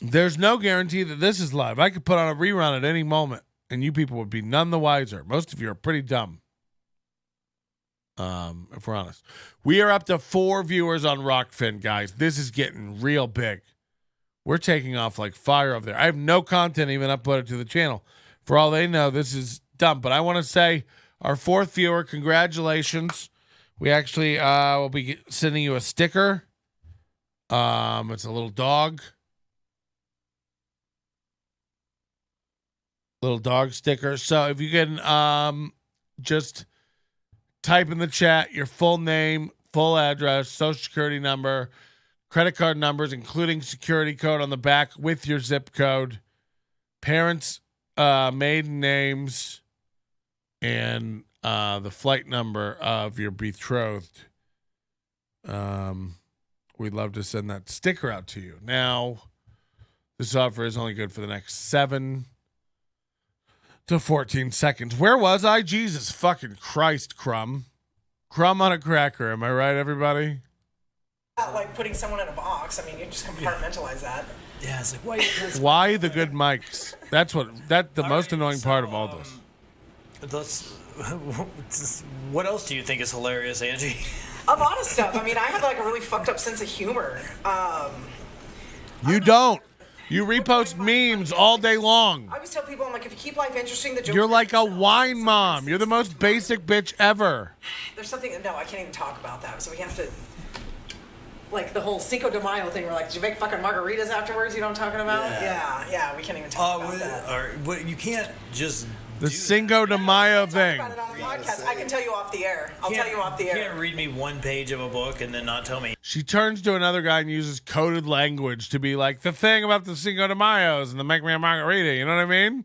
There's no guarantee that this is live. I could put on a rerun at any moment, and you people would be none the wiser. Most of you are pretty dumb. If we're honest. We are up to 4 viewers on RokFin, guys. This is getting real big. We're taking off like fire over there. I have no content even uploaded to the channel. For all they know, this is dumb. But I want to say, our 4th viewer, congratulations. We actually will be sending you a sticker. It's a little dog. Little dog sticker. So if you can just type in the chat your full name, full address, social security number, credit card numbers, including security code on the back with your zip code, parents' maiden names, and the flight number of your betrothed. We'd love to send that sticker out to you. Now, this offer is only good for the next 7 to 14 seconds. Where was I? Jesus fucking Christ, Crumb. Crumb on a cracker. Am I right, everybody? Not like putting someone in a box. I mean, you just compartmentalize that. Yeah, it's like, why the good mics? That's the most annoying part of all this. What else do you think is hilarious, Angie? A lot of stuff. I mean, I have like a really fucked up sense of humor. You don't. You repost memes all day long. I always tell people, I'm like, if you keep life interesting, the jokes You're like a themselves. wine mom. You're the most basic bitch ever. There's something, no, I can't even talk about that. So we have to, like the whole Cinco de Mayo thing, we're like, did you make fucking margaritas afterwards? You know what I'm talking about? Yeah, we can't even talk about that. But you can't just The Cinco de Mayo Talk thing. about it on a podcast. I can tell you off the air. I'll tell you off the air. You can't read me one page of a book and then not tell me. She turns to another guy and uses coded language to be like, the thing about the Cinco de Mayos and the make me a margarita. You know what I mean?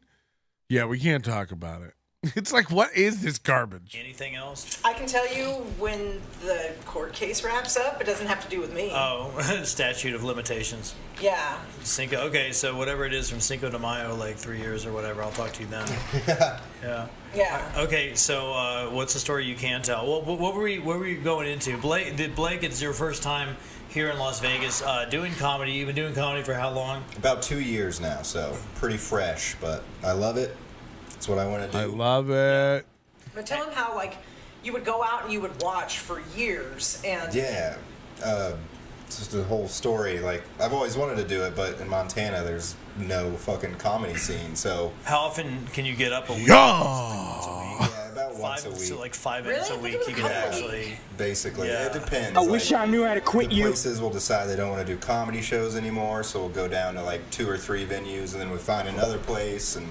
Yeah, we can't talk about it. It's like, what is this garbage? Anything else? I can tell you when the court case wraps up. It doesn't have to do with me. Oh, statute of limitations. Yeah. Cinco. Okay, so whatever it is from Cinco de Mayo, like 3 years or whatever, I'll talk to you then. Yeah. Yeah. Okay, so what's the story you can tell? What were we going into? Blake, it's your first time here in Las Vegas doing comedy. You've been doing comedy for how long? About 2 years now, so pretty fresh, but I love it. It's what I want to do. I love it. But tell him how, like, you would go out and you would watch for years. And Yeah. Just the whole story. Like, I've always wanted to do it, but in Montana, there's no fucking comedy scene, so... How often can you get up a week? Yeah. Yeah, about once a week. So like 5 minutes Really? a week, you can actually... Basically, Yeah. it depends. I wish I knew how to quit the you. places will decide they don't want to do comedy shows anymore, so we'll go down to like 2 or 3 venues, and then we find another place, and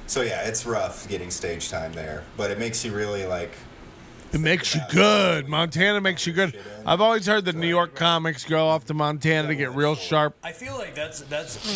so yeah, it's rough getting stage time there, but it makes you really like. It makes you good. Montana makes you good. I've always heard that New York comics go off to Montana to get real sharp. I feel like that's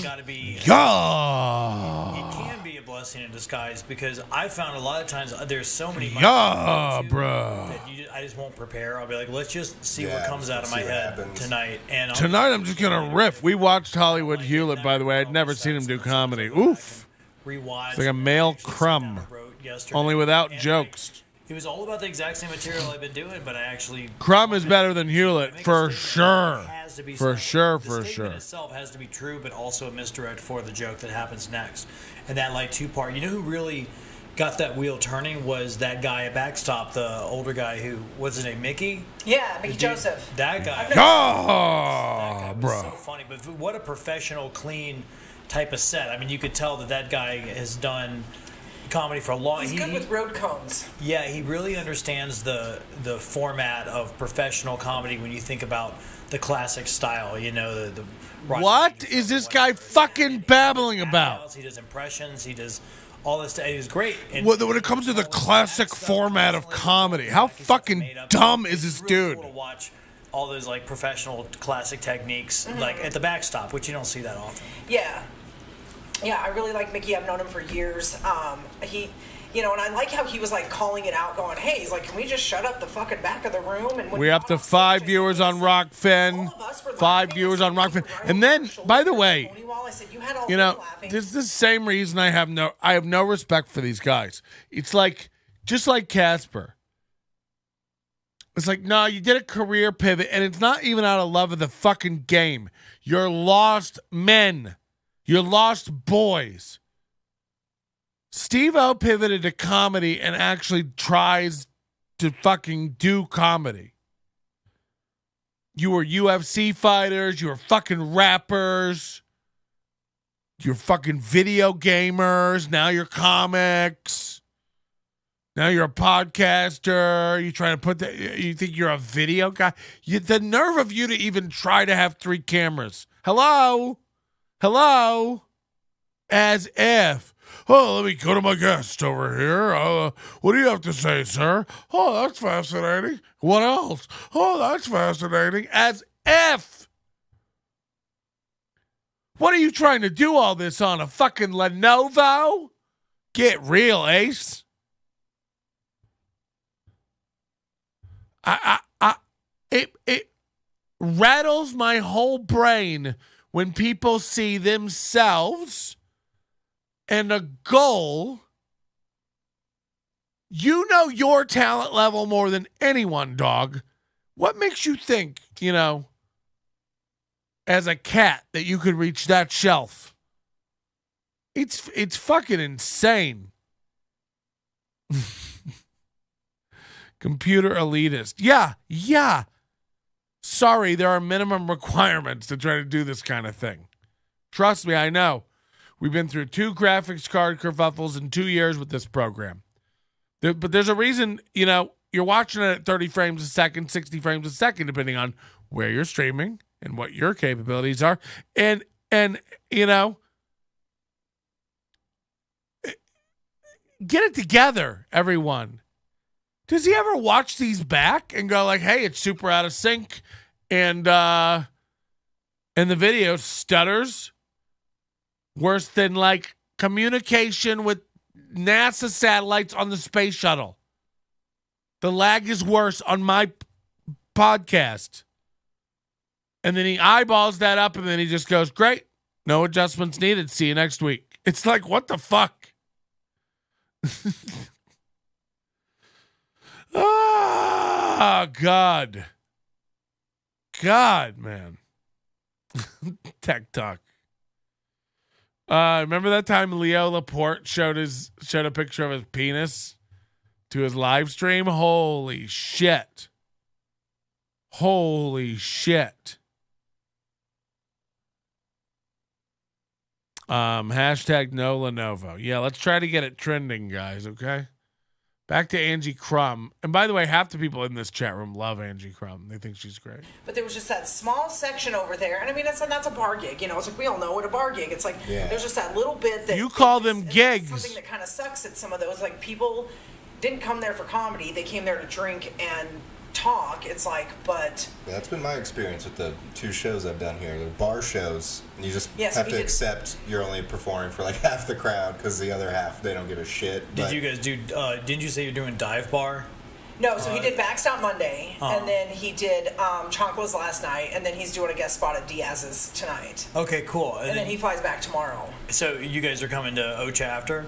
got to be... Yeah. It can be a blessing in disguise because I found a lot of times there's so many... Yeah, bruh. That I just won't prepare. I'll be like, let's just see Yeah, what comes out of my see what head happens. tonight. And I'll Tonight I'm just going to riff. We watched Hollywood Hewlett, by the way. I'd never seen him do comedy. Oof. rewatch. It's like a male Crumb, only without jokes. It was all about the exact same material I've been doing, but I actually... Crumb is better than Hewlett, for sure. For sure, The for statement sure. itself has to be true, but also a misdirect for the joke that happens next. And that, like, two-part... You know who really got that wheel turning was that guy at Backstop, the older guy who... What's his name, Mickey? Yeah, Mickey Joseph. That guy. Oh, That guy was bro. so funny, but what a professional, clean type of set. I mean, you could tell that guy has done comedy for a long... He's good with road cones. Yeah, he really understands the format of professional comedy when you think about the classic style, you know, the What is this guy fucking babbling about? He does impressions, he does all this stuff. He was great. And When it comes to the classic format of comedy, how fucking dumb is this It's really dude? cool to watch all those like professional classic techniques like at the Backstop, which you don't see that often. Yeah, I really like Mickey. I've known him for years. He, you know, and I like how he was like calling it out, going, "Hey, he's like, can we just shut up the fucking back of the room?" And when We're up to 5 viewers on RokFin. 5 viewers on RokFin. And then, by the way, you know, this is the same reason I have no respect for these guys. It's like, just like Casper. It's like, no, you did a career pivot, and it's not even out of love of the fucking game. You're lost men. You're lost boys. Steve-O pivoted to comedy and actually tries to fucking do comedy. You were UFC fighters. You were fucking rappers. You're fucking video gamers. Now you're comics. Now you're a podcaster. You trying to put that? You think you're a video guy? The nerve of you to even try to have 3 cameras. Hello? As if. Oh, let me go to my guest over here. What do you have to say, sir? Oh, that's fascinating. What else? Oh, that's fascinating. As if. What are you trying to do all this on? A fucking Lenovo? Get real, Ace. It rattles my whole brain when people see themselves and a goal. You know your talent level more than anyone, dog. What makes you think, you know, as a cat, that you could reach that shelf? It's fucking insane. Computer elitist. Yeah. Sorry, there are minimum requirements to try to do this kind of thing. Trust me, I know. We've been through 2 graphics card kerfuffles in 2 years with this program. But there's a reason, you know, you're watching it at 30 frames a second, 60 frames a second, depending on where you're streaming and what your capabilities are. And you know, get it together, everyone. Does he ever watch these back and go like, hey, it's super out of sync and the video stutters worse than like communication with NASA satellites on the space shuttle. The lag is worse on my podcast. And then he eyeballs that up and then he just goes, great. No adjustments needed. See you next week. It's like, what the fuck? Oh, God. God, man. Tech talk. Remember that time Leo Laporte showed a picture of his penis to his live stream? Holy shit. Holy shit. Hashtag no Lenovo. Yeah, let's try to get it trending, guys, okay? Back to Angie Crum. And by the way, half the people in this chat room love Angie Crum. They think she's great. But there was just that small section over there. And I mean, that's a bar gig. You know, it's like we all know what a bar gig. It's like there's just that little bit that... You call them gigs. Something that kind of sucks at some of those. Like, people didn't come there for comedy. They came there to drink and talk. It's like, but... Yeah, that's been my experience with the 2 shows I've done here. They're bar shows, and you just have to accept you're only performing for like half the crowd because the other half, they don't give a shit. Did you guys do, didn't you say you're doing dive bar? No, so he did Maxed Out Monday, and then he did Chonkla's last night, and then he's doing a guest spot at Diaz's tonight. Okay, cool. And then he flies back tomorrow. So you guys are coming to Ocha after?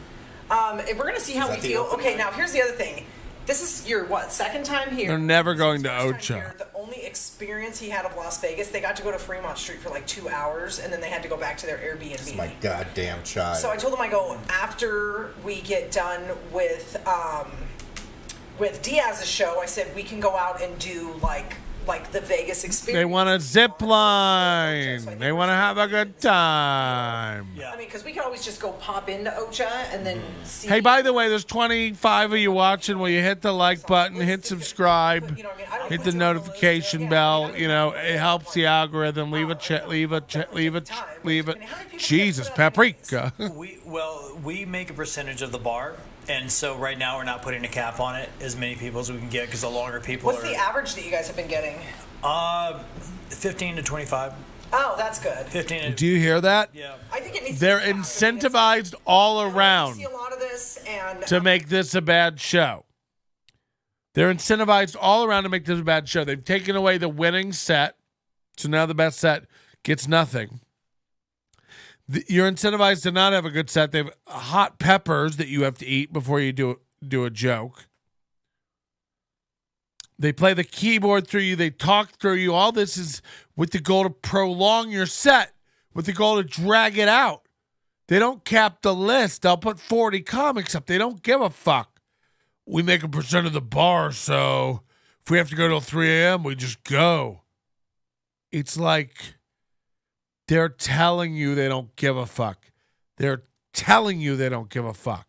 We're going to see how we feel. Okay, now here's the other thing. This is your, second time here? They're never going to Ocha. The only experience he had of Las Vegas, they got to go to Fremont Street for like 2 hours, and then they had to go back to their Airbnb. This is my goddamn child. So I told him, I go, after we get done with Diaz's show, I said, we can go out and do like the Vegas experience. They want a zip line. They want to have a good time. Yeah. I mean, because we can always just go pop into Ocha and then see. Hey, by the way, there's 25 of you watching. Will you hit the like button, hit subscribe, hit the notification bell? You know, it helps the algorithm. Leave it. Jesus, Paprika. We make a percentage of the bar. And so right now we're not putting a cap on it, as many people as we can get, because the longer people What's the average that you guys have been getting? 15 to 25. Oh, that's good. 15 to... Do you hear that? Yeah. I think it needs They're to be incentivized all around see a lot of this and, to make this a bad show. They're incentivized all around to make this a bad show. They've taken away the winning set, so now the best set gets nothing. You're incentivized to not have a good set. They have hot peppers that you have to eat before you do a joke. They play the keyboard through you. They talk through you. All this is with the goal to prolong your set, with the goal to drag it out. They don't cap the list. They'll put 40 comics up. They don't give a fuck. We make a percent of the bar, so if we have to go till 3 a.m., we just go. It's like... they're telling you they don't give a fuck. They're telling you they don't give a fuck.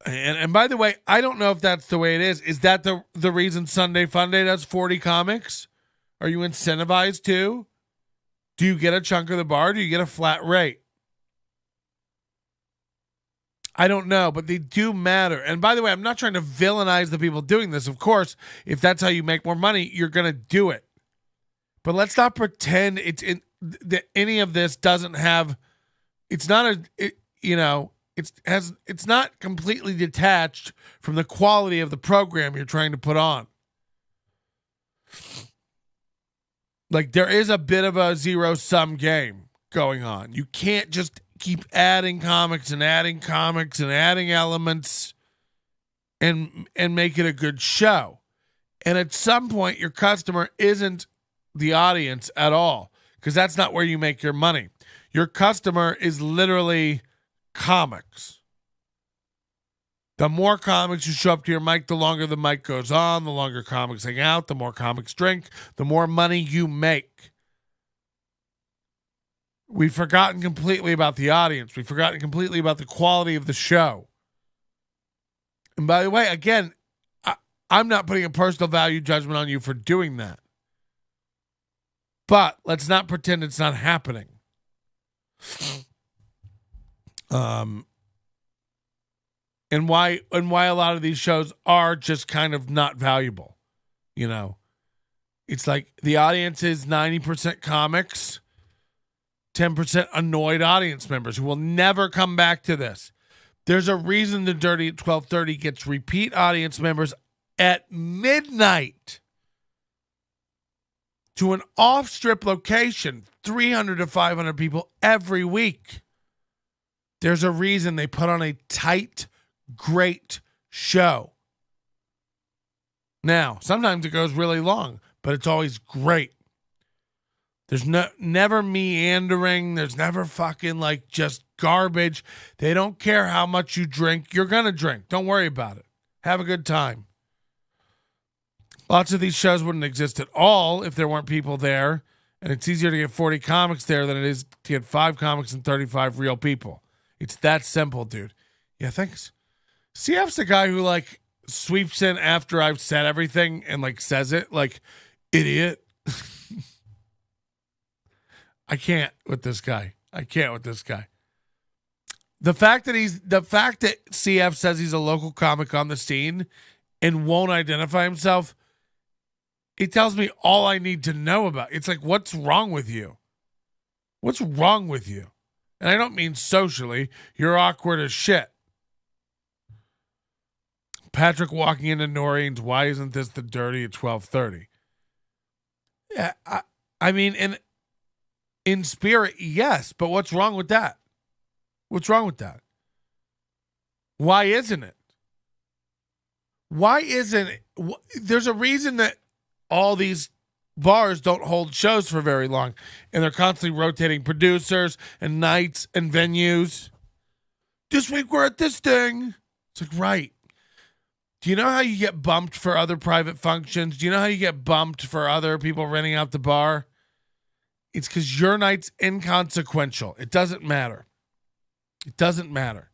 And by the way, I don't know if that's the way it is. Is that the reason Sunday Funday does 40 comics? Are you incentivized to? Do you get a chunk of the bar? Do you get a flat rate? I don't know, but they do matter. And by the way, I'm not trying to villainize the people doing this. Of course, if that's how you make more money, you're going to do it. But let's not pretend that any of this doesn't have. It's not it's not completely detached from the quality of the program you're trying to put on. Like, there is a bit of a zero-sum game going on. You can't just keep adding comics and adding elements and make it a good show. And at some point, your customer isn't the audience at all, because that's not where you make your money. Your customer is literally comics. The more comics you show up to your mic, the longer the mic goes on, the longer comics hang out, the more comics drink, the more money you make. We've forgotten completely about the audience. We've forgotten completely about the quality of the show. And by the way, again, I'm not putting a personal value judgment on you for doing that. But let's not pretend it's not happening. And why a lot of these shows are just kind of not valuable. You know, it's like the audience is 90% comics, 10% annoyed audience members who will never come back to this. There's a reason the Dirty at 12:30 gets repeat audience members at midnight to an off-strip location, 300 to 500 people every week. There's a reason they put on a tight, great show. Now, sometimes it goes really long, but it's always great. There's never meandering. There's never fucking like just garbage. They don't care how much you drink. You're going to drink. Don't worry about it. Have a good time. Lots of these shows wouldn't exist at all if there weren't people there. And it's easier to get 40 comics there than it is to get 5 comics and 35 real people. It's that simple, dude. Yeah, thanks. CF's the guy who like sweeps in after I've said everything and like says it like, idiot. I can't with this guy. The fact that CF says he's a local comic on the scene and won't identify himself, it tells me all I need to know about. It's like, what's wrong with you? What's wrong with you? And I don't mean socially. You're awkward as shit. Patrick walking into Noreen's, why isn't this the Dirty at 12:30? Yeah, I mean, in spirit, yes, but what's wrong with that? What's wrong with that? Why isn't it? Why isn't it? There's a reason that all these bars don't hold shows for very long, and they're constantly rotating producers and nights and venues. This week we're at this thing. It's like, right. Do you know how you get bumped for other private functions? Do you know how you get bumped for other people renting out the bar? It's because your night's inconsequential. It doesn't matter. It doesn't matter.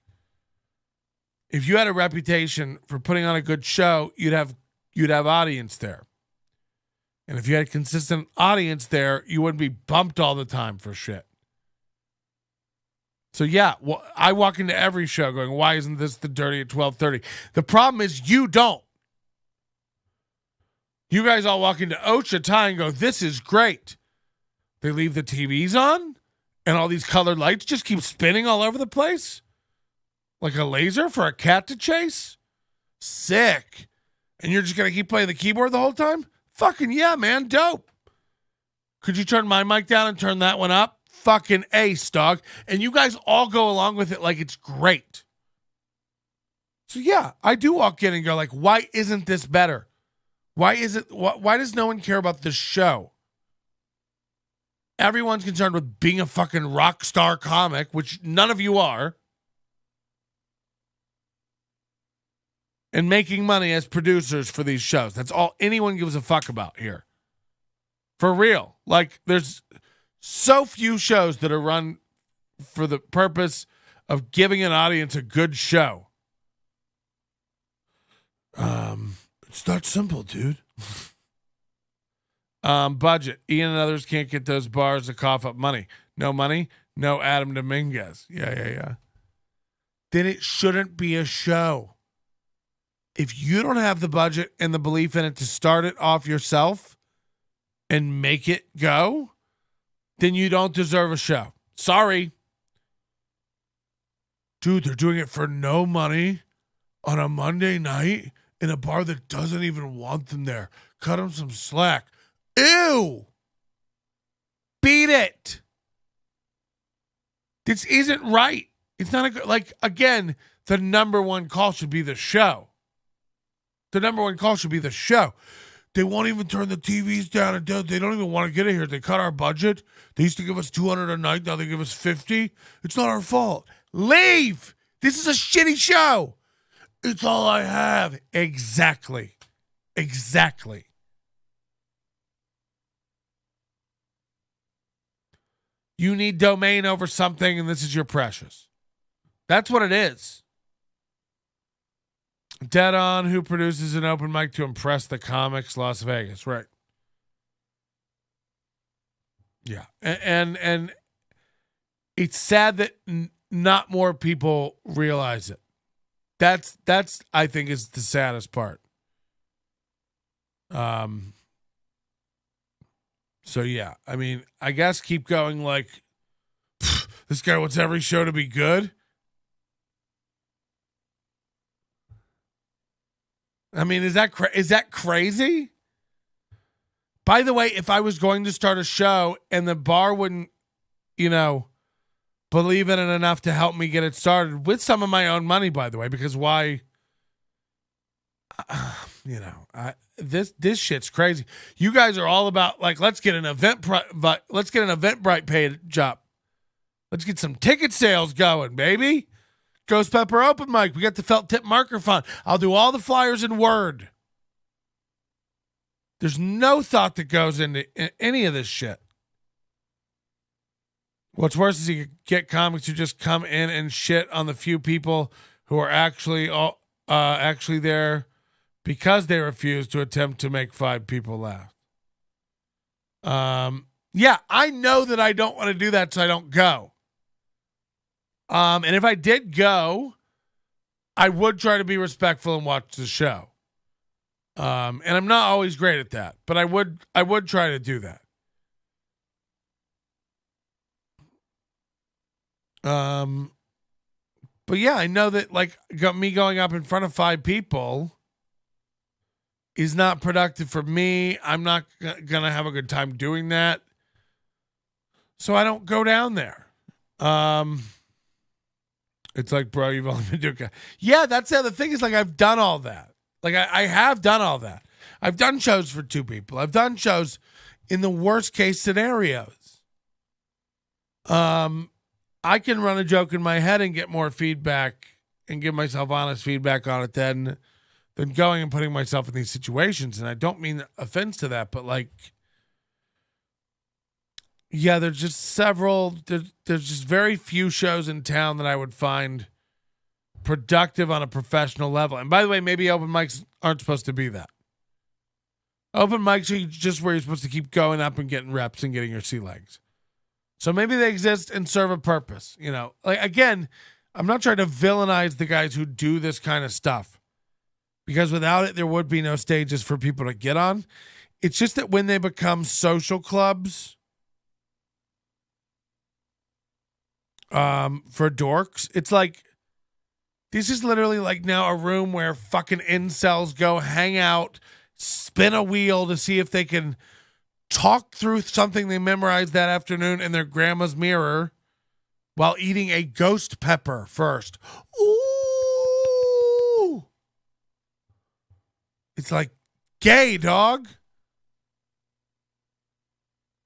If you had a reputation for putting on a good show, you'd have audience there. And if you had a consistent audience there, you wouldn't be bumped all the time for shit. So yeah, well, I walk into every show going, why isn't this the Dirty at 12:30? The problem is you don't. You guys all walk into Ocha Thai and go, this is great. They leave the TVs on and all these colored lights just keep spinning all over the place. Like a laser for a cat to chase? Sick. And you're just going to keep playing the keyboard the whole time? Fucking yeah, man. Dope. Could you turn my mic down and turn that one up? Fucking ace, dog. And you guys all go along with it like it's great. So yeah, I do walk in and go like, why isn't this better? Why does no one care about this show? Everyone's concerned with being a fucking rock star comic, which none of you are. And making money as producers for these shows. That's all anyone gives a fuck about here. For real. Like, there's so few shows that are run for the purpose of giving an audience a good show. It's that simple, dude. Budget. Ian and others can't get those bars to cough up money. No money, no Adam Dominguez. Yeah. Then it shouldn't be a show. If you don't have the budget and the belief in it to start it off yourself and make it go, then you don't deserve a show. Sorry. Dude, they're doing it for no money on a Monday night in a bar that doesn't even want them there. Cut them some slack. Ew. Beat it. This isn't right. It's not a good, like, again, the number one call should be the show. The number one call should be the show. They won't even turn the TVs down. And they don't even want to get it here. They cut our budget. They used to give us $200 a night. Now they give us $50. It's not our fault. Leave. This is a shitty show. It's all I have. Exactly. You need domain over something, and this is your precious. That's what it is. Dead On, who produces an open mic to impress the comics, Las Vegas, right? Yeah, and it's sad that not more people realize it. That's I think is the saddest part. So yeah, I mean, I guess keep going like this guy wants every show to be good. I mean, is that crazy? By the way, if I was going to start a show and the bar wouldn't, believe in it enough to help me get it started with some of my own money, by the way, because why? This shit's crazy. You guys are all about like, let's get an Eventbrite page up. Let's get some ticket sales going, baby. Ghost Pepper Open Mic. We got the felt tip marker fund. I'll do all the flyers in Word. There's no thought that goes into any of this shit. What's worse is you get comics who just come in and shit on the few people who are actually there because they refuse to attempt to make 5 people laugh. Yeah, I know that I don't want to do that, so I don't go. And if I did go, I would try to be respectful and watch the show. And I'm not always great at that, but I would try to do that. But yeah, I know that like me going up in front of 5 people is not productive for me. I'm not gonna have a good time doing that, so I don't go down there. It's like, bro, you've only been doing. Yeah, that's the other thing is like I've done all that. Like I have done all that. I've done shows for 2 people. I've done shows in the worst case scenarios. I can run a joke in my head and get more feedback and give myself honest feedback on it than going and putting myself in these situations. And I don't mean offense to that, but like, yeah, there's just there's just very few shows in town that I would find productive on a professional level. And by the way, maybe open mics aren't supposed to be that. Open mics are just where you're supposed to keep going up and getting reps and getting your sea legs. So maybe they exist and serve a purpose. Like again, I'm not trying to villainize the guys who do this kind of stuff because without it, there would be no stages for people to get on. It's just that when they become social clubs for dorks, it's like, this is literally like now a room where fucking incels go hang out, spin a wheel to see if they can talk through something they memorized that afternoon in their grandma's mirror while eating a ghost pepper first. Ooh. It's like gay, dog.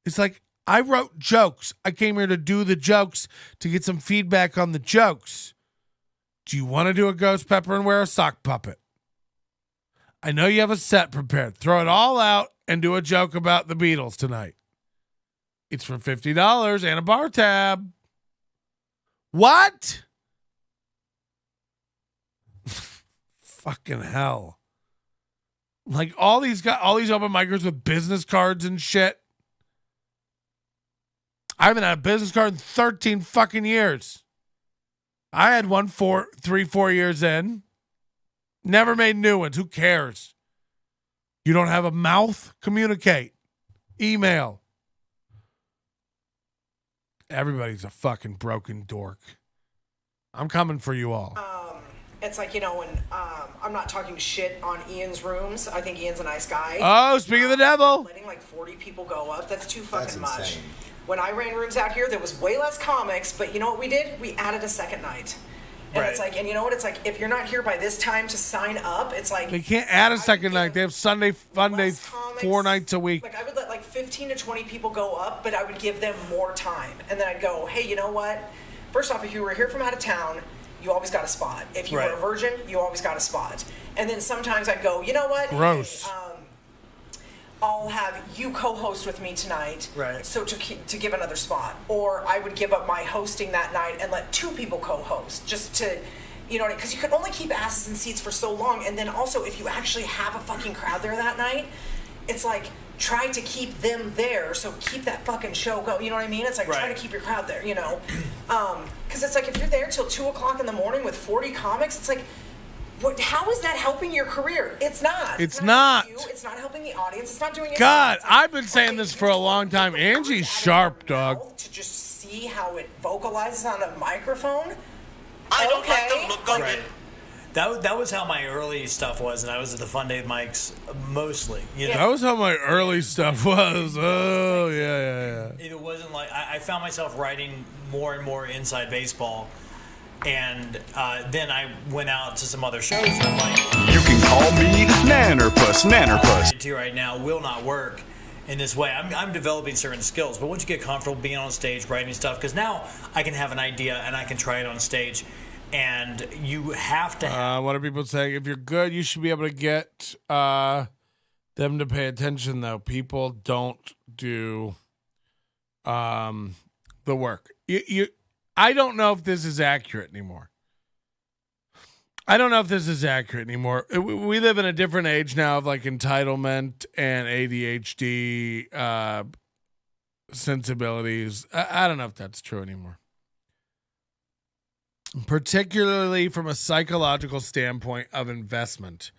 It's like I wrote jokes. I came here to do the jokes to get some feedback on the jokes. Do you want to do a ghost pepper and wear a sock puppet? I know you have a set prepared. Throw it all out and do a joke about the Beatles tonight. It's for $50 and a bar tab. What? Fucking hell. Like all these open micers with business cards and shit. I haven't had a business card in 13 fucking years. I had one 4 years in. Never made new ones. Who cares? You don't have a mouth? Communicate. Email. Everybody's a fucking broken dork. I'm coming for you all. It's like, when I'm not talking shit on Ian's rooms. I think Ian's a nice guy. Oh, speak of the devil. Letting like 40 people go up, that's too fucking That's much. insane. When I ran rooms out here, there was way less comics, but you know what we did? We added a second night. And Right. it's like, and you know what? It's like, if you're not here by this time to sign up, it's like... They can't add a second night. They have Sunday, Funday, less comics. 4 nights a week. Like, I would let like 15 to 20 people go up, but I would give them more time. And then I'd go, hey, you know what? First off, if you were here from out of town, you always got a spot. If you Right. were a virgin, you always got a spot. And then sometimes I'd go, you know what? Gross. Hey, I'll have you co-host with me tonight, Right. so to give another spot. Or I would give up my hosting that night and let 2 people co-host, just to, because you could only keep asses in seats for so long. And then also, if you actually have a fucking crowd there that night, it's like, try to keep them there, so keep that fucking show going. You know what I mean? It's like, try to Right. keep your crowd there, Because Because it's like if you're there till 2 o'clock in the morning with 40 comics, it's like, how is that helping your career? It's not. It's not. helping you. It's not helping the audience. It's not doing anything. God, It's like, I've been saying okay, this you for a just long want time. the words Angie's out of sharp, your dog. mouth to just see how it vocalizes on a microphone. I don't like the look of Right. it. That was how my early stuff was, and I was at the Fun Day mics mostly. You know, That was how my early stuff was. Oh, yeah. it wasn't like I found myself writing more and more inside baseball, and then I went out to some other shows, and I'm like, You can call me Nannerpuss. to right now will not work in this way. I'm developing certain skills, but once you get comfortable being on stage, writing stuff, because now I can have an idea and I can try it on stage, and you have to have What are people saying? If you're good, you should be able to get them to pay attention, though. People don't do the work. I don't know if this is accurate anymore. We live in a different age now of like entitlement and ADHD sensibilities. I don't know if that's true anymore. Particularly from a psychological standpoint of investment.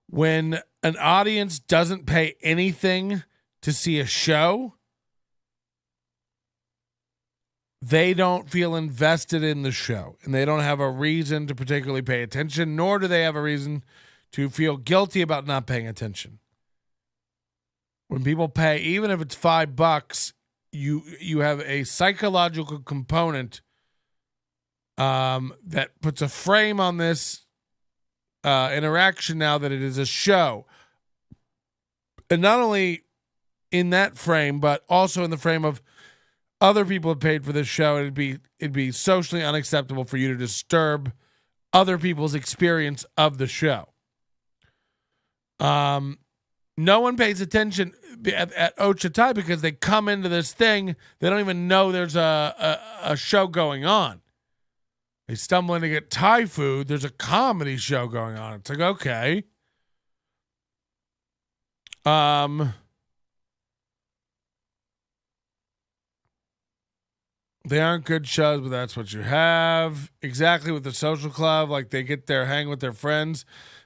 When an audience doesn't pay anything to see a show, they don't feel invested in the show, and they don't have a reason to particularly pay attention, nor do they have a reason to feel guilty about not paying attention. When people pay, even if it's $5, you have a psychological component that puts a frame on this interaction now that it is a show. And not only in that frame, but also in the frame of other people have paid for this show. It'd be socially unacceptable for you to disturb other people's experience of the show. No one pays attention at Ochatai because they come into this thing. They don't even know there's a show going on. They stumble in to get Thai food. There's a comedy show going on. It's like, okay. They aren't good shows, but that's what you have. Exactly with the social club. Like they get there, hang with their friends.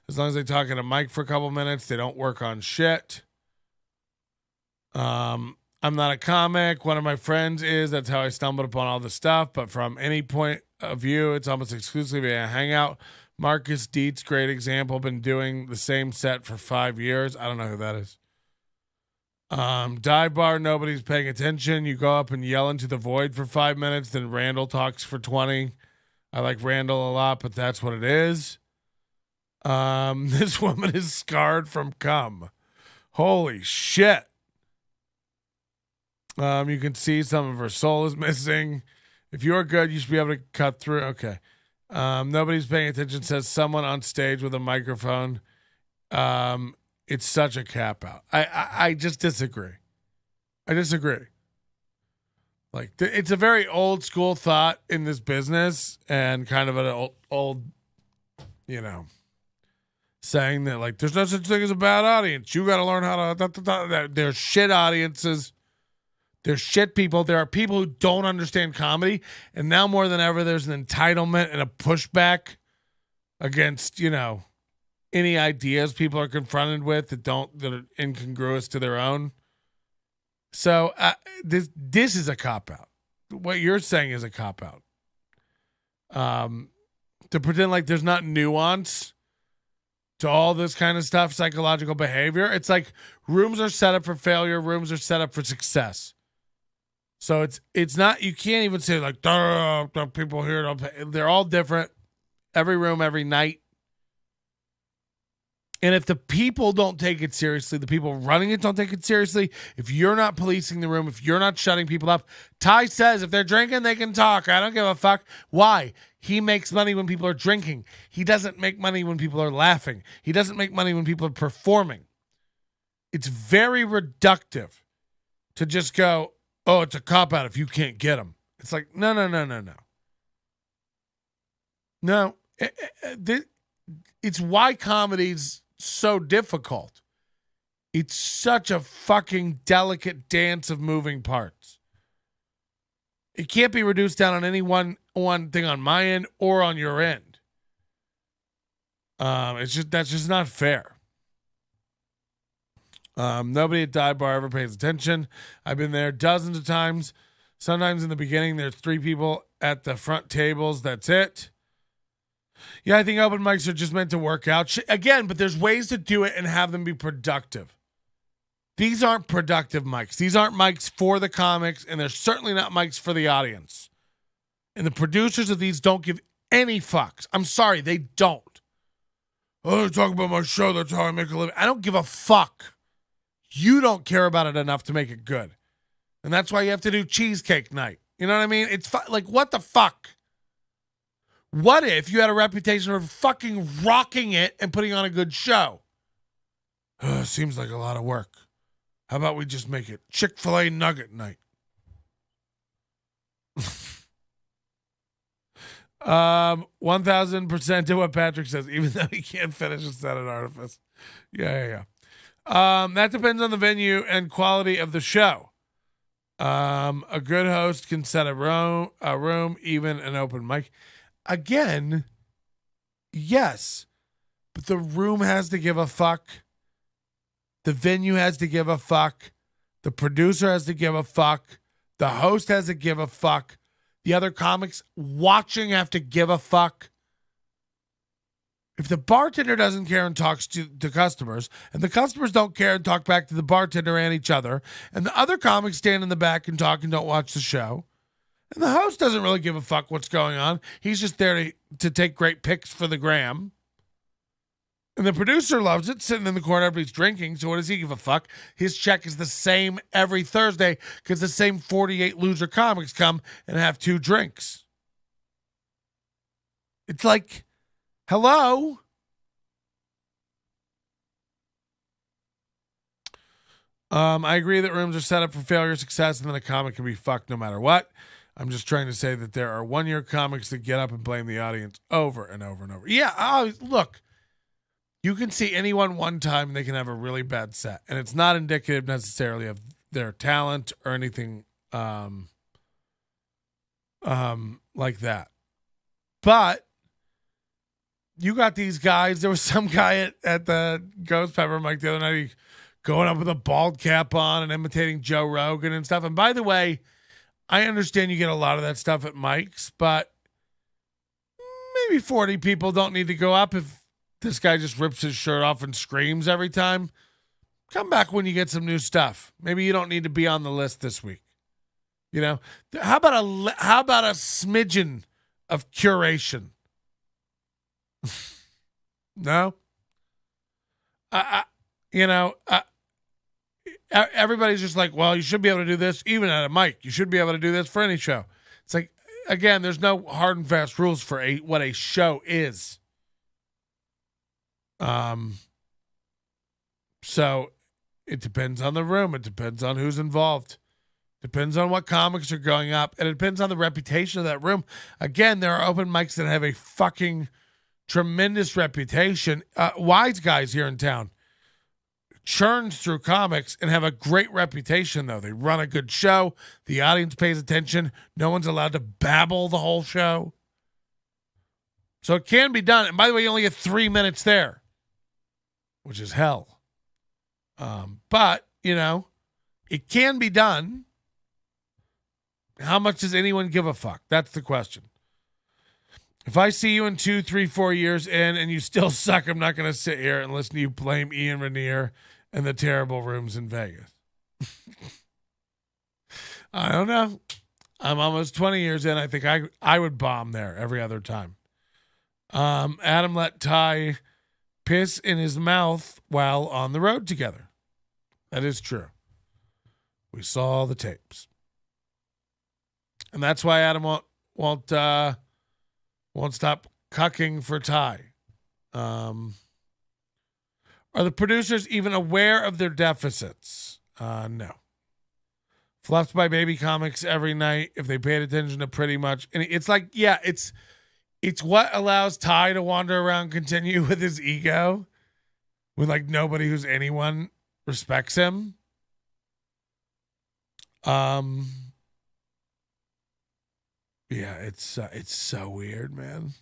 As long as they talk in a mic for a couple minutes, they don't work on shit. I'm not a comic. One of my friends is. That's how I stumbled upon all the stuff. But from any point of view, it's almost exclusively a hangout. Marcus Dietz, great example. Been doing the same set for 5 years. I don't know who that is. Dive bar, nobody's paying attention. You go up and yell into the void for 5 minutes. Then Randall talks for 20. I like Randall a lot, but that's what it is. This woman is scarred from cum. Holy shit. You can see some of her soul is missing. If you're good, you should be able to cut through. Okay. Nobody's paying attention, says someone on stage with a microphone. It's such a cap out. I just disagree. I disagree. Like, it's a very old school thought in this business, and kind of an old, saying that, like, there's no such thing as a bad audience. You got to learn how to. There's shit audiences. There's shit people. There are people who don't understand comedy, and now more than ever, there's an entitlement and a pushback against, any ideas people are confronted with that are incongruous to their own. So this is a cop out. What you're saying is a cop out. To pretend like there's not nuance to all this kind of stuff, psychological behavior. It's like rooms are set up for failure. Rooms are set up for success. So it's not, you can't even say like, people here don't pay. They're all different. Every room, every night. And if the people don't take it seriously, the people running it don't take it seriously, if you're not policing the room, if you're not shutting people up, Ty says if they're drinking, they can talk. I don't give a fuck. Why? He makes money when people are drinking. He doesn't make money when people are laughing. He doesn't make money when people are performing. It's very reductive to just go, oh, it's a cop-out if you can't get them. It's like, no. No, it's why comedy's so difficult. It's such a fucking delicate dance of moving parts. It can't be reduced down on any one thing on my end or on your end. That's just not fair. Nobody at Dive Bar ever pays attention. I've been there dozens of times. Sometimes in the beginning, there's 3 people at the front tables. That's it. Yeah, I think open mics are just meant to work out. Again, but there's ways to do it and have them be productive. These aren't productive mics. These aren't mics for the comics, and they're certainly not mics for the audience. And the producers of these don't give any fucks. I'm sorry, they don't. Oh, they're talking about my show. That's how I make a living. I don't give a fuck. You don't care about it enough to make it good. And that's why you have to do cheesecake night. You know what I mean? It's like, what the fuck? What if you had a reputation for fucking rocking it and putting on a good show? Seems like a lot of work. How about we just make it Chick-fil-A nugget night? 1000% to what Patrick says, even though he can't finish a set at Artifice. Yeah. That depends on the venue and quality of the show. A good host can set a room, even an open mic. Again, yes, but the room has to give a fuck. The venue has to give a fuck. The producer has to give a fuck. The host has to give a fuck. The other comics watching have to give a fuck. If the bartender doesn't care and talks to customers, and the customers don't care and talk back to the bartender and each other, and the other comics stand in the back and talk and don't watch the show, and the host doesn't really give a fuck what's going on, he's just there to take great pics for the gram, and the producer loves it, sitting in the corner, everybody's drinking, so what does he give a fuck? His check is the same every Thursday because the same 48 loser comics come and have 2 drinks. It's like, hello? I agree that rooms are set up for failure or success, and then a comic can be fucked no matter what. I'm just trying to say that there are one-year comics that get up and blame the audience over and over and over. Yeah, look. You can see anyone one time and they can have a really bad set. And it's not indicative necessarily of their talent or anything like that. But you got these guys. There was some guy at the Ghost Pepper mic the other night going up with a bald cap on and imitating Joe Rogan and stuff. And by the way, I understand you get a lot of that stuff at mics, but maybe 40 people don't need to go up if this guy just rips his shirt off and screams every time. Come back when you get some new stuff. Maybe you don't need to be on the list this week. You know, how about a smidgen of curation? No. Everybody's just like, well, you should be able to do this even at a mic. You should be able to do this for any show. It's like, again, there's no hard and fast rules for what a show is. So it depends on the room. It depends on who's involved. Depends on what comics are going up. And it depends on the reputation of that room. Again, there are open mics that have a fucking tremendous reputation. Wise Guys here in town churns through comics and have a great reputation, though. They run a good show. The audience pays attention. No one's allowed to babble the whole show. So it can be done. And by the way, you only get 3 minutes there, which is hell. But, it can be done. How much does anyone give a fuck? That's the question. If I see you in 2, 3, 4 years in and you still suck, I'm not going to sit here and listen to you blame Ian Rainier and the terrible rooms in Vegas. I don't know. I'm almost 20 years in. I think I would bomb there every other time. Adam let Ty piss in his mouth while on the road together. That is true. We saw the tapes. And that's why Adam won't stop cucking for Ty. Are the producers even aware of their deficits? No. Fluffed by baby comics every night if they paid attention to pretty much. And it's like, yeah, it's what allows Ty to wander around, continue with his ego when like nobody who's anyone respects him. Yeah, it's so weird, man.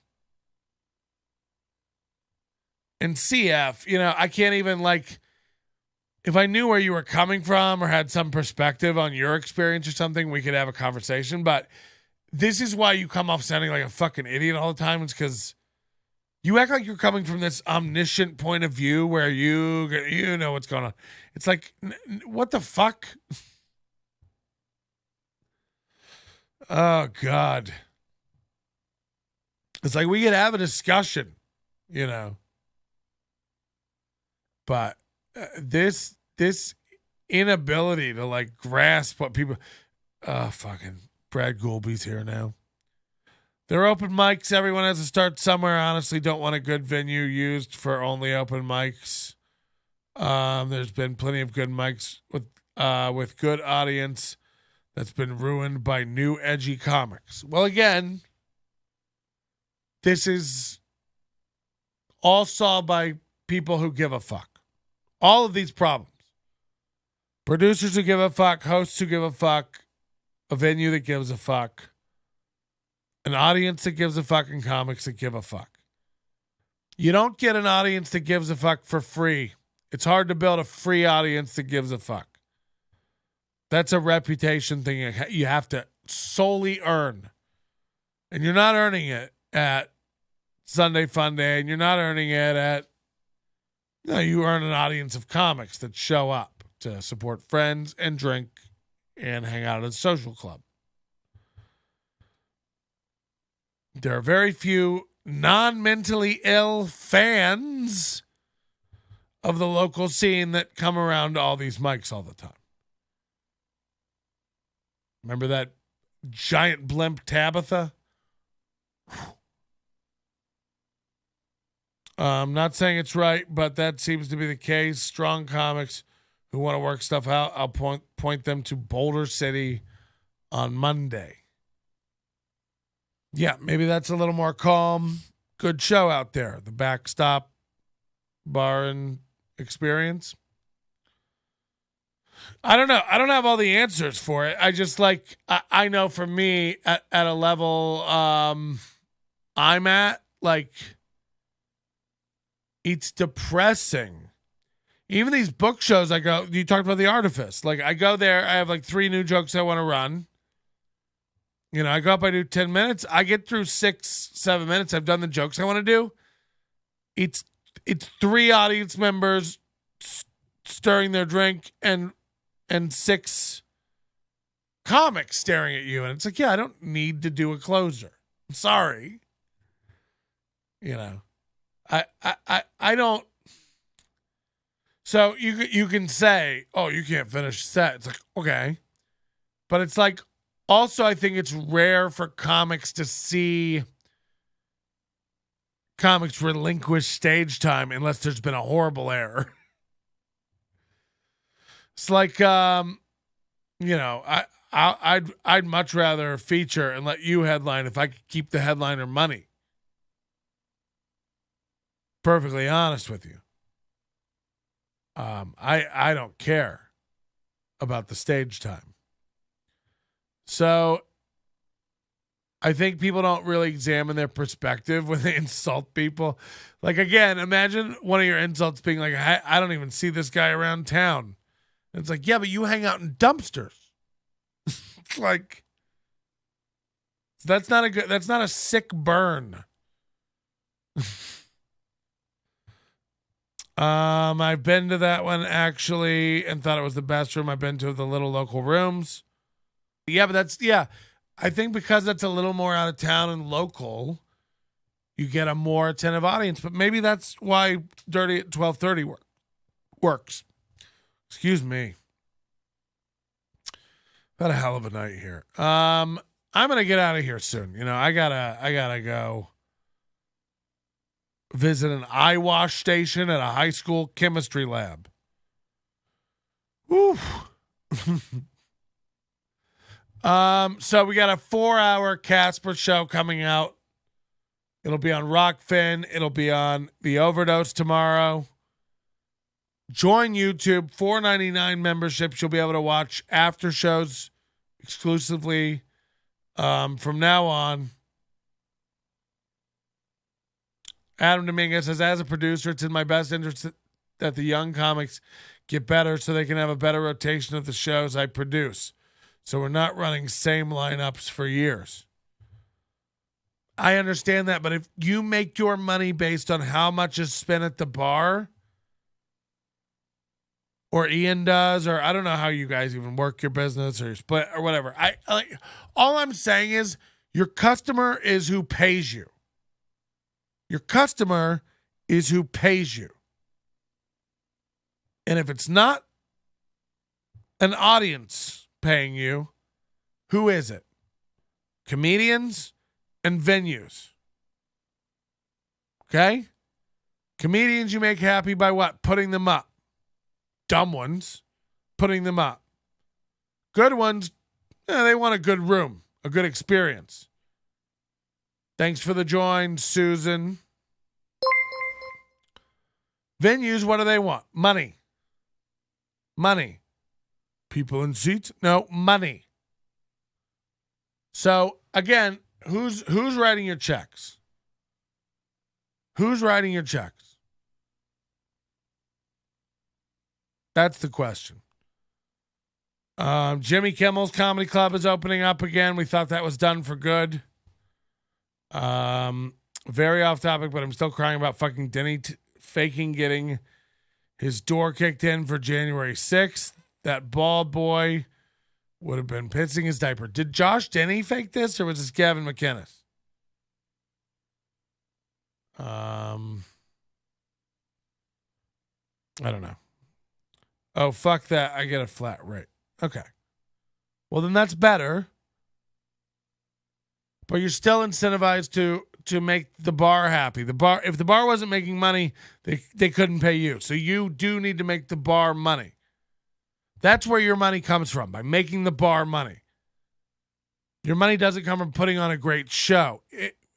And CF, I can't even if I knew where you were coming from or had some perspective on your experience or something, we could have a conversation. But this is why you come off sounding like a fucking idiot all the time. It's because you act like you're coming from this omniscient point of view where you know what's going on. It's like, what the fuck? Oh, God. It's like we could have a discussion, But this inability to grasp what people, fucking Brad Goulby's here now. They're open mics. Everyone has to start somewhere. Honestly, don't want a good venue used for only open mics. There's been plenty of good mics with good audience that's been ruined by new edgy comics. Well, again, this is all solved by people who give a fuck. All of these problems. Producers who give a fuck, hosts who give a fuck, a venue that gives a fuck, an audience that gives a fuck, and comics that give a fuck. You don't get an audience that gives a fuck for free. It's hard to build a free audience that gives a fuck. That's a reputation thing you have to solely earn. And you're not earning it at Sunday Fun Day, and you're not earning it at... No, you earn an audience of comics that show up to support friends and drink and hang out at a social club. There are very few non-mentally ill fans of the local scene that come around to all these mics all the time. Remember that giant blimp Tabitha? I'm not saying it's right, but that seems to be the case. Strong comics who want to work stuff out, I'll point them to Boulder City on Monday. Yeah, maybe that's a little more calm. Good show out there. The Backstop Bar and Experience. I don't know. I don't have all the answers for it. I just I know for me at a level I'm at, it's depressing. Even these book shows I go, you talked about The Artifice. I go there, I have 3 new jokes I want to run. I go up, I do 10 minutes. I get through 6-7 minutes. I've done the jokes I want to do. It's 3 audience members stirring their drink and 6 comics staring at you. And it's yeah, I don't need to do a closer. I'm sorry. I don't. So you can say, oh, you can't finish a set. It's okay. But it's also I think it's rare for comics to see comics relinquish stage time unless there's been a horrible error. It's I'd much rather feature and let you headline if I could keep the headliner money. Perfectly honest with you. I don't care about the stage time. So I think people don't really examine their perspective when they insult people. Again, imagine one of your insults being I don't even see this guy around town. And it's yeah, but you hang out in dumpsters. It's that's not a sick burn. I've been to that one actually and thought it was the best room I've been to of the little local rooms. Yeah, but I think because that's a little more out of town and local, you get a more attentive audience. But maybe that's why Dirty at 12:30 works. Excuse me. Had a hell of a night here. I'm gonna get out of here soon. I gotta go visit an eye wash station at a high school chemistry lab. Woo. So we got a 4-hour Casper show coming out. It'll be on RokFin. It'll be on the Overdose tomorrow. Join YouTube, $4.99 memberships. You'll be able to watch after shows exclusively From now on, Adam Dominguez says, as a producer, it's in my best interest that the young comics get better so they can have a better rotation of the shows I produce. So we're not running same lineups for years. I understand that, but if you make your money based on how much is spent at the bar, or Ian does, or I don't know how you guys even work your business or your split or whatever. All I'm saying is your customer is who pays you. Your customer is who pays you. And if it's not an audience paying you, who is it? Comedians and venues. Okay? Comedians you make happy by what? Putting them up. Dumb ones, putting them up. Good ones, they want a good room, a good experience. Thanks for the join, Susan. Venues, what do they want? Money. Money. People in seats? No, money. So, again, who's writing your checks? Who's writing your checks? That's the question. Jimmy Kimmel's Comedy Club is opening up again. We thought that was done for good. Very off topic, but I'm still crying about fucking Denny faking getting his door kicked in for January 6th. That bald boy would have been pissing his diaper. Did Josh Denny fake this, or was this Gavin McInnes? I don't know. Oh, fuck that. I get a flat rate. Okay. Well, then that's better. But you're still incentivized to make the bar happy. If the bar wasn't making money, they couldn't pay you. So you do need to make the bar money. That's where your money comes from, by making the bar money. Your money doesn't come from putting on a great show.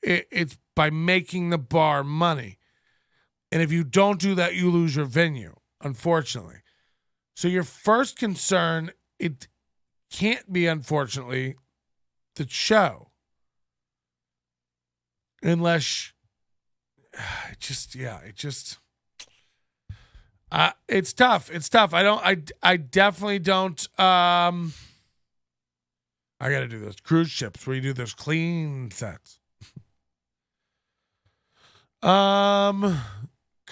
It's by making the bar money. And if you don't do that, you lose your venue, unfortunately. So your first concern, it can't be, unfortunately, the show. Unless, it's tough. It's tough. I definitely don't, I got to do those cruise ships where you do those clean sets. Come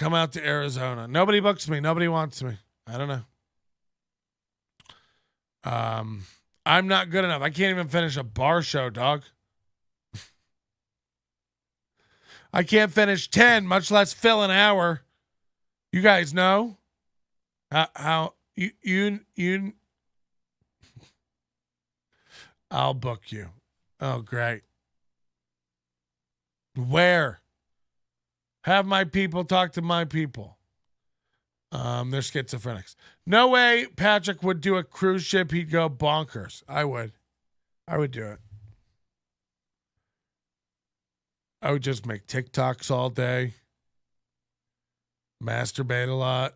out to Arizona. Nobody books me. Nobody wants me. I don't know. I'm not good enough. I can't even finish a bar show, dog. I can't finish 10, much less fill an hour. You guys know how you I'll book you. Oh, great. Where? Have my people talk to my people. They're schizophrenics. No way Patrick would do a cruise ship. He'd go bonkers. I would do it. I would just make TikToks all day. Masturbate a lot.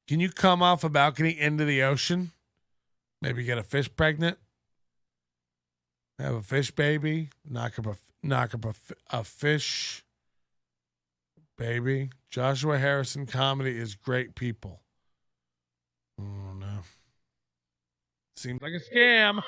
Can you come off a balcony into the ocean? Maybe get a fish pregnant. Have a fish baby. Knock up a fish baby. Joshua Harrison comedy is great people. Oh no. Seems like a scam.